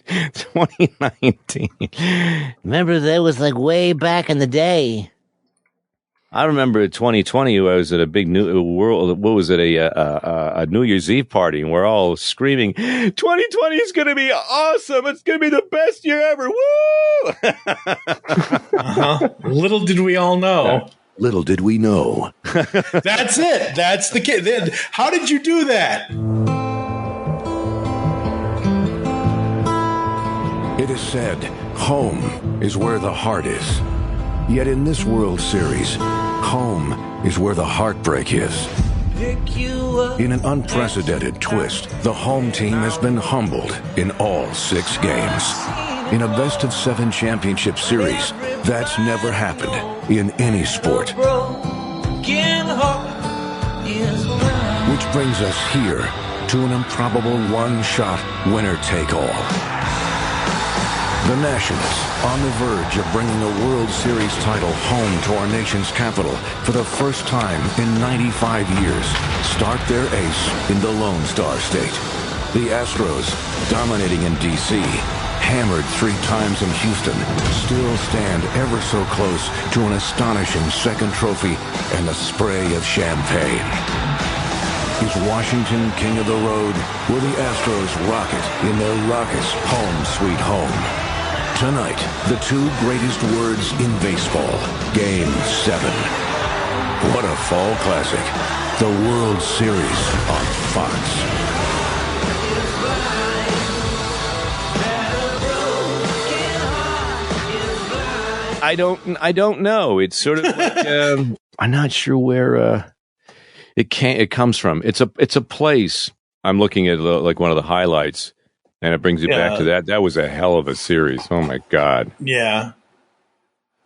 2019. Remember, that was like way back in the day. I remember 2020. I was at a big new world. What was it? A New Year's Eve party, and we're all screaming, "2020 is going to be awesome! It's going to be the best year ever!" Woo! Little did we all know. Yeah. Little did we know. That's it. That's the kid. How did you do that? It is said, home is where the heart is. Yet in this World Series, home is where the heartbreak is. In an unprecedented twist, the home team has been humbled in all 6 games. In a best-of-7 championship series, that's never happened in any sport. Which brings us here to an improbable one-shot winner-take-all. The Nationals, on the verge of bringing a World Series title home to our nation's capital for the first time in 95 years, start their ace in the Lone Star State. The Astros, dominating in D.C., hammered 3 times in Houston, still stand ever so close to an astonishing second trophy and a spray of champagne. Is Washington king of the road? Will the Astros rock it in their raucous home sweet home? Tonight, the 2 greatest words in baseball, Game 7. What a fall classic. The World Series on Fox. I don't know. It's sort of like I'm not sure where it comes from. It's a place. I'm looking at like one of the highlights, and it brings you back to that. That was a hell of a series. Oh my God. Yeah.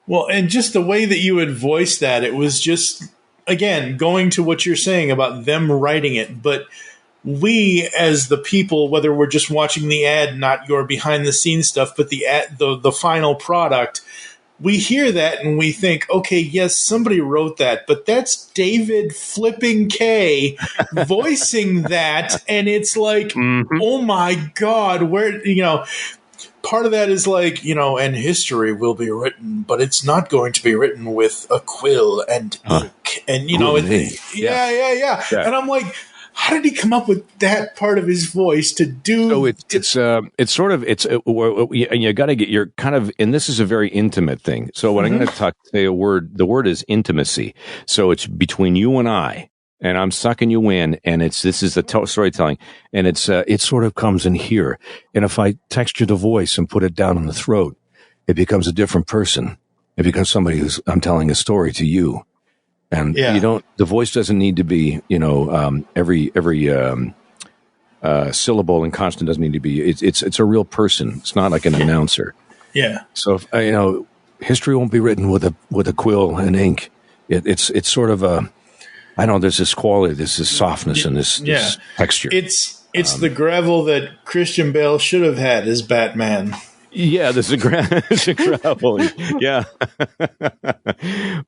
Well, and just the way that you had voiced that, it was just, again, going to what you're saying about them writing it, but we as the people, whether we're just watching the ad, not your behind the scenes stuff, but the ad, the final product, we hear that and we think, okay, yes, somebody wrote that, but that's David flipping Kaye voicing that, and it's like, oh my God, where, part of that is like, and history will be written, but it's not going to be written with a quill and ink, and yeah. And I'm like, how did he come up with that part of his voice to do? So you got to get your kind of, and this is a very intimate thing. So when I'm going to say a word, the word is intimacy. So it's between you and I, and I'm sucking you in, and this is the storytelling, and it sort of comes in here. And if I texture the voice and put it down in the throat, it becomes a different person. It becomes somebody I'm telling a story to you. And the voice doesn't need to be, every syllable and constant doesn't need to be, it's a real person. It's not like an announcer. Yeah. So, history won't be written with a quill and ink. It's sort of there's this quality, there's this softness and this texture. It's the gravel that Christian Bale should have had as Batman. Yeah, there's a gravel. Yeah.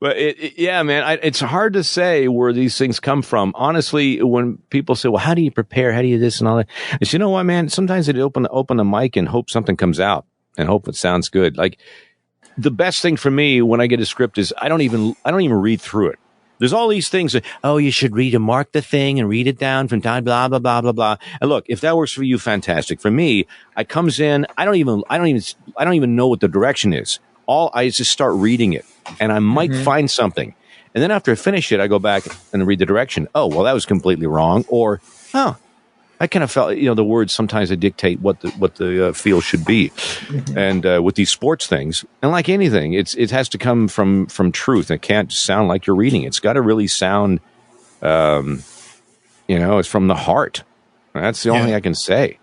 But man, it's hard to say where these things come from. Honestly, when people say, well, how do you prepare? How do you this and all that? It's, you know what, man, sometimes they open the mic and hope something comes out and hope it sounds good. Like the best thing for me when I get a script is I don't even read through it. There's all these things that, you should read and mark the thing and read it down from time, blah, blah, blah, blah, blah. And look, if that works for you, fantastic. For me, I comes in, I don't even know what the direction is. I just start reading it and I might find something. And then after I finish it, I go back and read the direction. Oh, well, that was completely wrong. Or, I kind of felt, the words sometimes they dictate what the feel should be. And with these sports things, and like anything, it has to come from truth. It can't sound like you're reading. It's got to really sound, it's from the heart. That's the only thing I can say.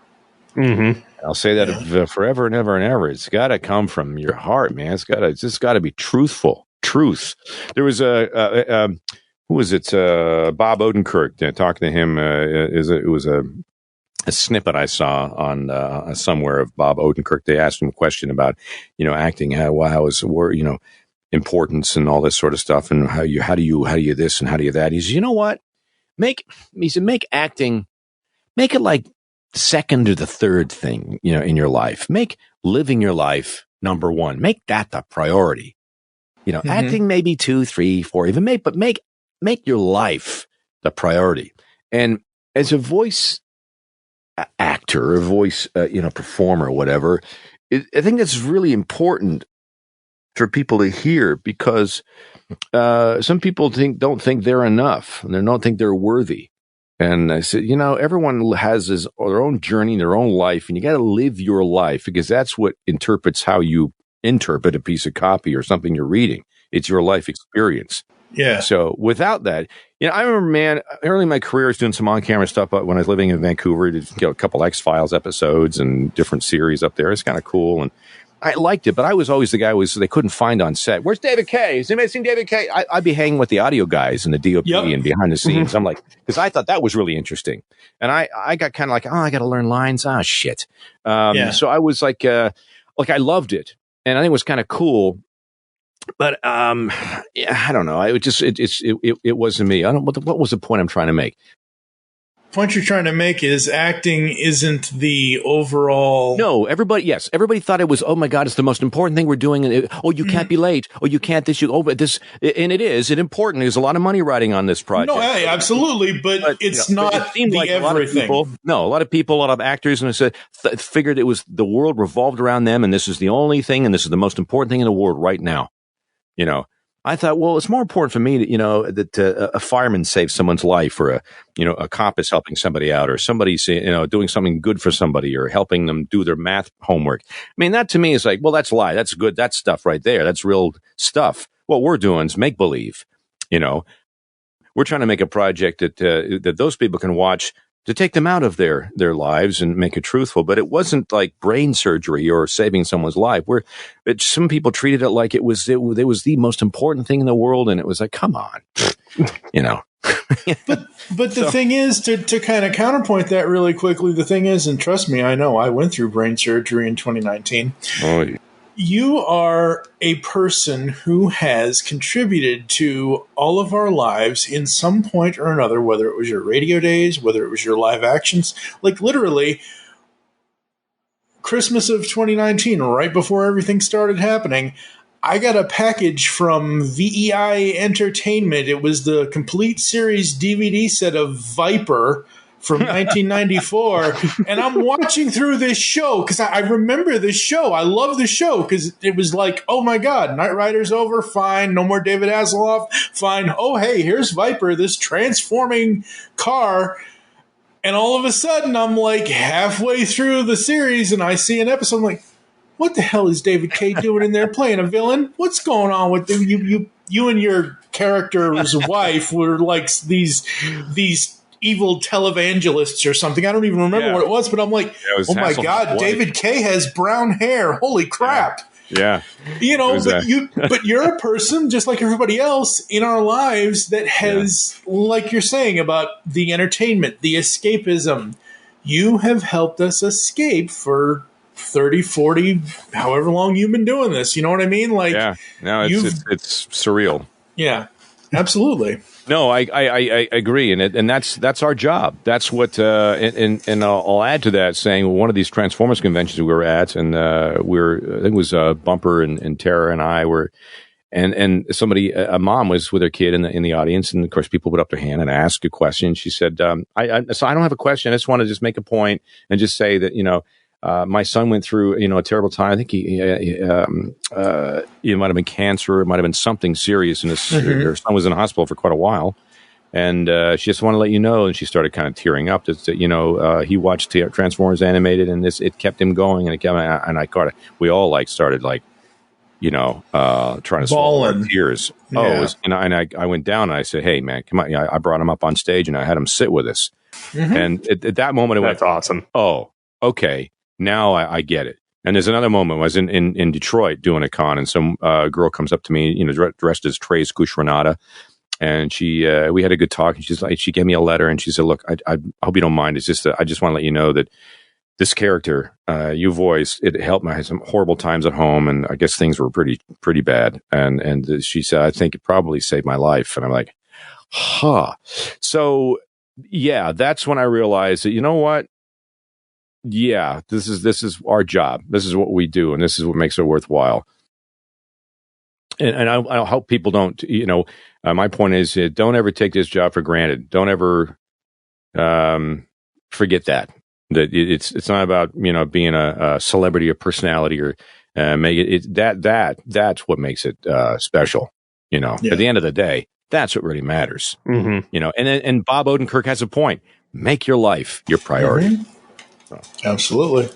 Mm-hmm. I'll say that forever and ever and ever. It's got to come from your heart, man. It's just got to be truthful. Truth. There was who was it? Bob Odenkirk. Talking to him, it was a snippet I saw on somewhere of Bob Odenkirk. They asked him a question about, acting, how is importance and all this sort of stuff, and how do you this and how do you that. He says, you know what? Make acting, make it like second or the third thing, in your life. Make living your life number one. Make that the priority. Acting maybe 2, 3, 4, even make your life the priority. And as a voice actor, a voice, performer, whatever, I think that's really important for people to hear, because some people don't think they're enough, and they don't think they're worthy. And I said, everyone has their own journey, their own life, and you got to live your life, because that's what interprets how you interpret a piece of copy or something you're reading. It's your life experience. Yeah. So without that, I remember, man, early in my career, I was doing some on-camera stuff when I was living in Vancouver. Did a couple X-Files episodes and different series up there. It's kind of cool. And I liked it, but I was always the guy they couldn't find on set. Where's David Kaye? Is anybody seen David Kaye? I'd be hanging with the audio guys and the DOP and behind the scenes. Mm-hmm. I'm like, because I thought that was really interesting. And I got kind of like, I got to learn lines. Ah, shit. So I was like I loved it. And I think it was kind of cool. But I don't know. It wasn't me. I don't. What was the point I'm trying to make? The point you're trying to make is acting isn't the overall. No, everybody thought it was. Oh my God, it's the most important thing we're doing. And you can't be late. Oh, you can't this. But this, and it is. It's important. There's a lot of money riding on this project. No, hey, absolutely, but it's not it seemed like everything. A lot of people, a lot of actors, and figured it was the world revolved around them, and this is the only thing, and this is the most important thing in the world right now. I thought, well, it's more important for me that a fireman saves someone's life, or a cop is helping somebody out, or somebody's doing something good for somebody, or helping them do their math homework. I mean, that to me is like, well, that's lie. That's good. That's stuff right there. That's real stuff. What we're doing is make believe. We're trying to make a project that those people can watch to take them out of their lives and make it truthful. But it wasn't like brain surgery or saving someone's life. Some people treated it like it was the most important thing in the world. And it was like, come on, But the thing is, to kind of counterpoint that really quickly, the thing is, and trust me, I know I went through brain surgery in 2019. Oh, yeah. You are a person who has contributed to all of our lives in some point or another, whether it was your radio days, whether it was your live actions. Like literally, Christmas of 2019, right before everything started happening, I got a package from VEI Entertainment. It was the complete series DVD set of Viper from 1994, and I'm watching through this show because I remember this show. I love the show because it was like, oh my God, Knight Rider's over, fine, no more David Hasselhoff, fine. Oh hey, here's Viper, this transforming car, and all of a sudden I'm like halfway through the series and I see an episode. I'm like, what the hell is David Kaye doing in there playing a villain? What's going on with them? You and your character's wife were like these evil televangelists or something. I don't even remember what it was, but I'm like, oh my God, David Kaye has brown hair. Holy crap. Yeah. But you're a person just like everybody else in our lives that has, like you're saying about the entertainment, the escapism. You have helped us escape for 30, 40, however long you've been doing this. You know what I mean? Like, it's surreal. Yeah, absolutely. No, I agree, and that's our job. That's what, and I'll add to that, saying one of these Transformers conventions we were at, and I think it was Bumper and Tara and I were, and somebody, a mom was with her kid in the audience, and of course people put up their hand and asked a question. She said, so I don't have a question. I just want to just make a point and just say that my son went through, a terrible time. I think it might have been cancer. It might have been something serious. And her son was in the hospital for quite a while. And she just wanted to let you know. And she started kind of tearing up that, he watched Transformers animated and it kept him going. And we all started trying to swallow our tears. Yeah. I went down and I said, hey, man, come on. I brought him up on stage and I had him sit with us. Mm-hmm. And at that moment, that's awesome. Oh, okay. Now I get it. And there's another moment. I was in Detroit doing a con, and some girl comes up to me, dressed as Trace Cush-Renata, and we had a good talk. And she gave me a letter, and she said, "Look, I hope you don't mind. It's just I just want to let you know that this character you voiced, it helped me. I had some horrible times at home, and I guess things were pretty bad. And she said, I think it probably saved my life. And I'm like, huh. So yeah, that's when I realized that, you know what? Yeah, this is our job. This is what we do, and this is what makes it worthwhile. And I hope people don't. My point is, don't ever take this job for granted. Don't ever forget that it's not about being a celebrity or personality or make it that's what makes it special. Yeah. At the end of the day, that's what really matters. Mm-hmm. And Bob Odenkirk has a point. Make your life your priority. Mm-hmm. Absolutely.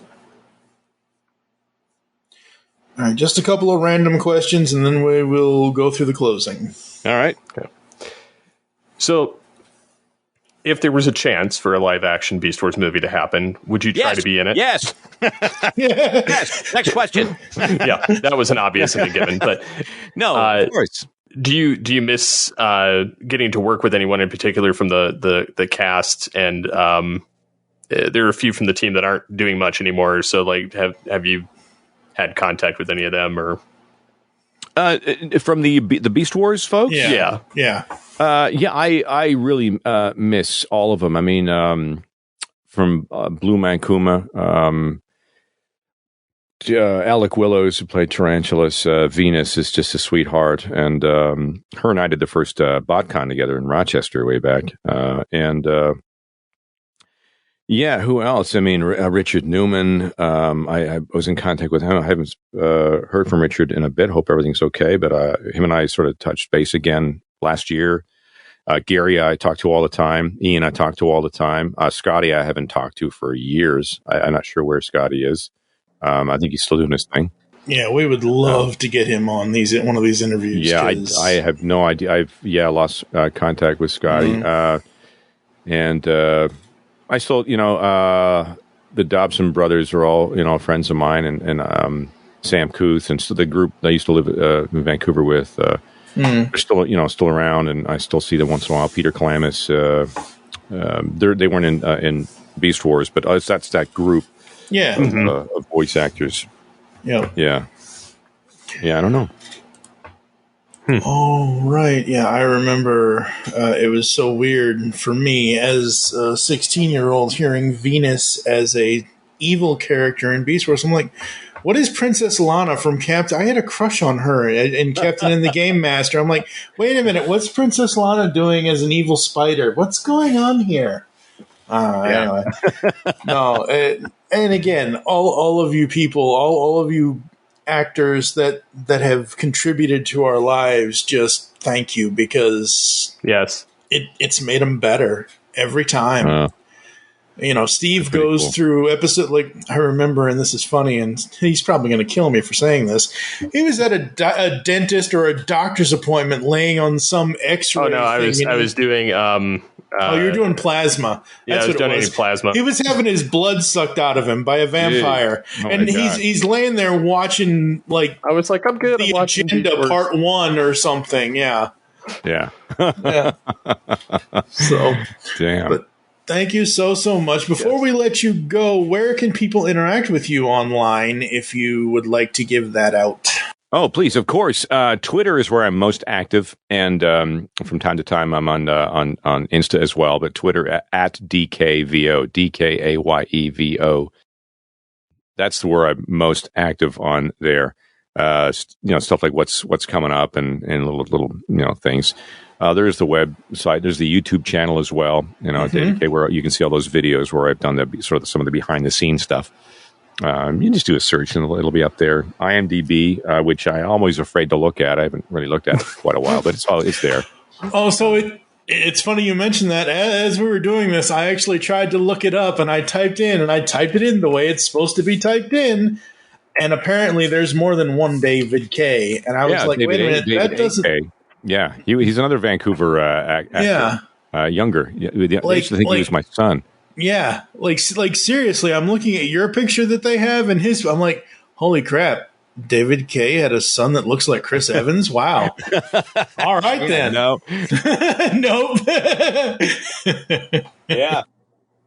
All right, just a couple of random questions, and then we will go through the closing. All right. Okay. So if there was a chance for a live-action Beast Wars movie to happen, would you try to be in it? Yes. Yes. Next question. Yeah, that was an obvious and a given. But no, of course. Do you miss getting to work with anyone in particular from the cast? And there are a few from the team that aren't doing much anymore. So, like, have you had contact with any of them or? From the Beast Wars folks? Yeah. I really miss all of them. I mean, from Blue Mancuma, Alec Willows, who played Tarantulas, Venus is just a sweetheart, and her and I did the first BotCon together in Rochester way back, yeah, who else? I mean, Richard Newman. I was in contact with him. I haven't heard from Richard in a bit. Hope everything's okay. But him and I sort of touched base again last year. Gary, I talk to all the time. Ian, I talk to all the time. Scotty, I haven't talked to for years. I'm not sure where Scotty is. I think he's still doing his thing. Yeah, we would love to get him on one of these interviews. Yeah, I have no idea. I've lost contact with Scotty, and. I still, the Dobson brothers are all, friends of mine, and Sam Kuth, and the group I used to live in Vancouver with, they're still, still around, and I still see them once in a while. Peter Calamus, they weren't in Beast Wars, but that's that group, of voice actors. Yeah. I don't know. Oh, right. Yeah, I remember it was so weird for me as a 16-year-old hearing Venus as a evil character in Beast Wars. I'm like, what is Princess Lana from Captain? I had a crush on her in Captain and the Game Master. I'm like, wait a minute, what's Princess Lana doing as an evil spider? What's going on here? Anyway. No, and again, all of you people, all of you actors that have contributed to our lives, just thank you, because it's made them better every time. Steve goes through episode, like, I remember, and this is funny, and he's probably going to kill me for saying this. He was at a dentist or a doctor's appointment laying on some x-ray. Oh no, I was doing you were doing plasma. That's I was donating plasma. He was having his blood sucked out of him by a vampire, and he's laying there watching, like, I was like, I'm good. The Agenda Part 1 or something. Yeah. So, damn. But thank you so much. Before we let you go, where can people interact with you online if you would like to give that out? Oh, please, of course. Twitter is where I'm most active, and from time to time I'm on Insta as well. But Twitter at DKVO, DKAYEVO. That's where I'm most active on there. Stuff like what's coming up and little things. There's the website. There's the YouTube channel as well. David Kaye, where you can see all those videos where I've done some of the behind the scenes stuff. You just do a search and it'll be up there. IMDb, which I'm always afraid to look at. I haven't really looked at it for quite a while, but it's there. Oh, so it's funny you mentioned that. As we were doing this, I actually tried to look it up, and I typed it in the way it's supposed to be typed in. And apparently there's more than one David Kaye. And I was like, wait a minute, that doesn't... Kaye. Yeah, he's another Vancouver actor. Yeah. Younger. I used to think he was my son. Yeah, like seriously, I'm looking at your picture that they have and his. I'm like, holy crap! David Kaye had a son that looks like Chris Evans. Wow. All right then. No. Nope. Yeah.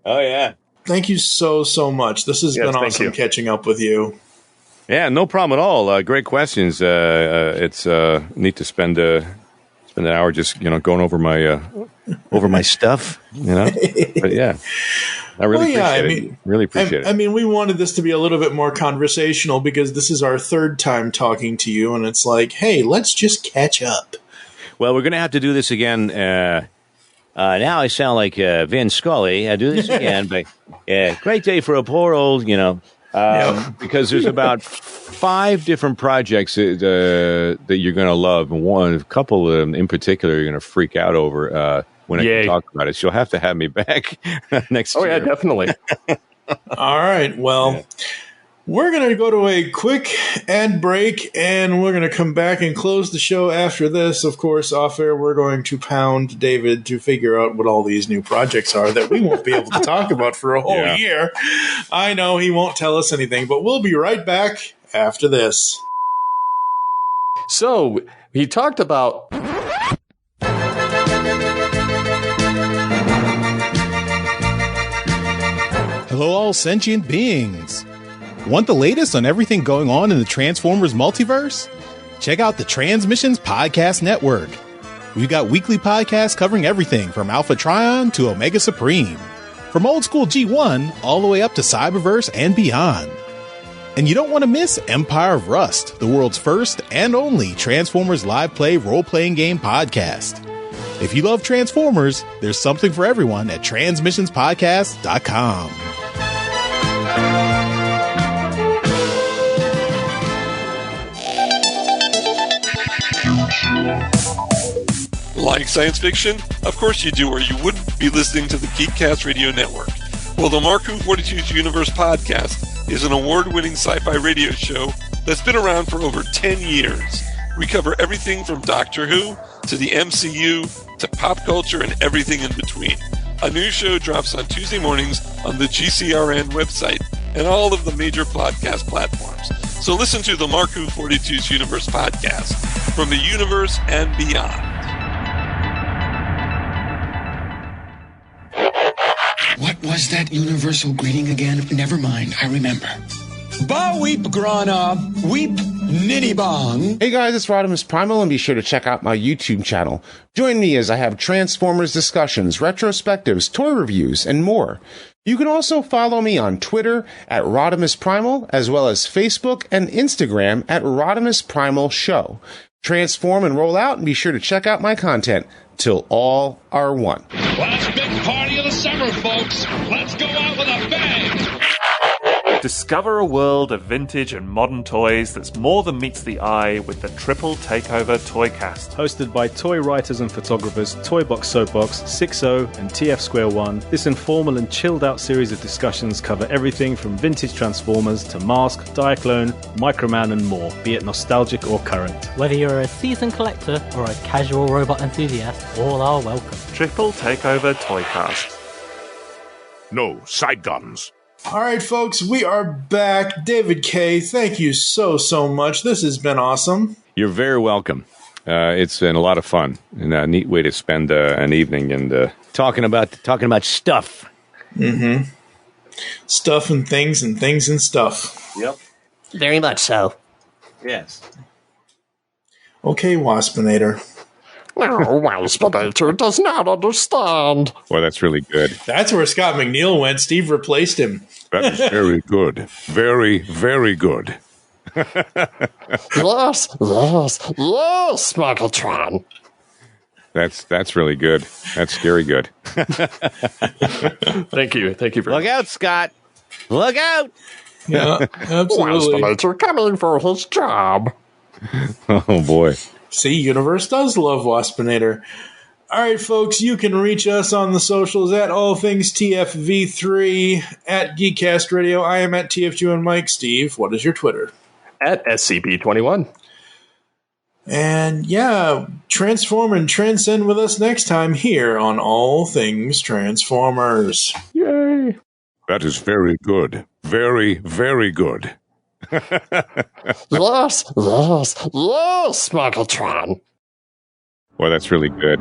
Oh yeah. Thank you so much. This has been awesome catching up with you. Yeah, no problem at all. Great questions. It's neat to spend an hour just going over my stuff. But yeah. I really appreciate it. Really appreciate it. I mean, we wanted this to be a little bit more conversational because this is our third time talking to you, and it's like, hey, let's just catch up. Well, we're going to have to do this again. Now I sound like Vin Scully. I do this again, but great day for a poor old, because there's about 5 different projects that you're going to love. A couple of them in particular you're going to freak out over. When I can talk about it, she'll have to have me back next year. Oh, yeah, definitely. All right. Well, We're going to go to a quick ad break, and we're going to come back and close the show after this. Of course, off air, we're going to pound David to figure out what all these new projects are that we won't be able to talk about for a whole year. I know he won't tell us anything, but we'll be right back after this. So, he talked about... Hello, all sentient beings. Want the latest on everything going on in the Transformers multiverse? Check out the Transmissions Podcast Network. We've got weekly podcasts covering everything from Alpha Trion to Omega Supreme, from old school G1 all the way up to Cyberverse and beyond. And you don't want to miss Empire of Rust, the world's first and only Transformers live play role-playing game podcast. If you love Transformers, there's something for everyone at transmissionspodcast.com. Like science fiction? Of course you do, or you wouldn't be listening to the Geekcast Radio Network. Well, the Marku 42's Universe podcast is an award-winning sci-fi radio show that's been around for over 10 years. We cover everything from Doctor Who to the MCU to pop culture and everything in between. A new show drops on Tuesday mornings on the GCRN website and all of the major podcast platforms. So listen to the Marku 42's Universe podcast from the universe and beyond. What was that universal greeting again? Never mind, I remember. Ba weep grana, weep nitty bong. Hey guys, it's Rodimus Primal, and be sure to check out my YouTube channel. Join me as I have Transformers discussions, retrospectives, toy reviews, and more. You can also follow me on Twitter at Rodimus Primal, as well as Facebook and Instagram at Rodimus Primal Show. Transform and roll out, and be sure to check out my content till all are one. Last big party of the summer, folks. Let's go out with a bang. Discover a world of vintage and modern toys that's more than meets the eye with the Triple Takeover Toycast. Hosted by toy writers and photographers Toybox Soapbox, 6O, and TF Square 1, this informal and chilled out series of discussions cover everything from vintage Transformers to Mask, Diaclone, Microman, and more, be it nostalgic or current. Whether you're a seasoned collector or a casual robot enthusiast, all are welcome. Triple Takeover Toycast. No side guns. All right, folks, we are back. David Kaye, thank you so much. This has been awesome. You're very welcome. It's been a lot of fun and a neat way to spend an evening and talking about stuff. Mm-hmm. Stuff and things and stuff. Yep. Very much so. Yes. Okay, Waspinator. No, Waspinator does not understand. Well, that's really good. That's where Scott McNeil went. Steve replaced him. That is very good. Very, very good. Yes, Megatron. That's really good. That's scary good. Thank you. Look out, Scott. Look out. Yeah, absolutely. Waspinator coming for his job. Oh, boy. See, Universe does love Waspinator. All right, folks, you can reach us on the socials at All Things TFV3, at Geekcast Radio. I am at TFG and Mike. Steve, what is your Twitter? At SCP21. And yeah, transform and transcend with us next time here on All Things Transformers. Yay! That is very good. Very, very good. Yes, Megatron. Well, that's really good.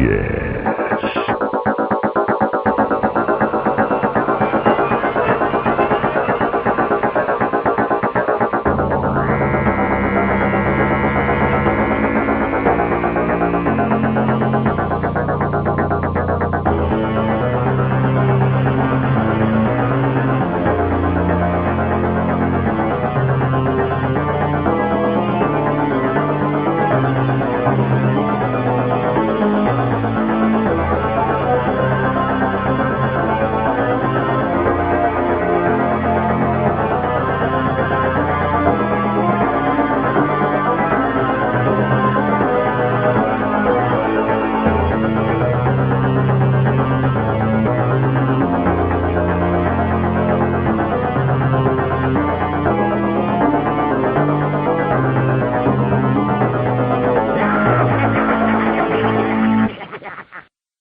Yes.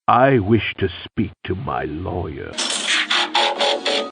I wish to speak to my lawyer.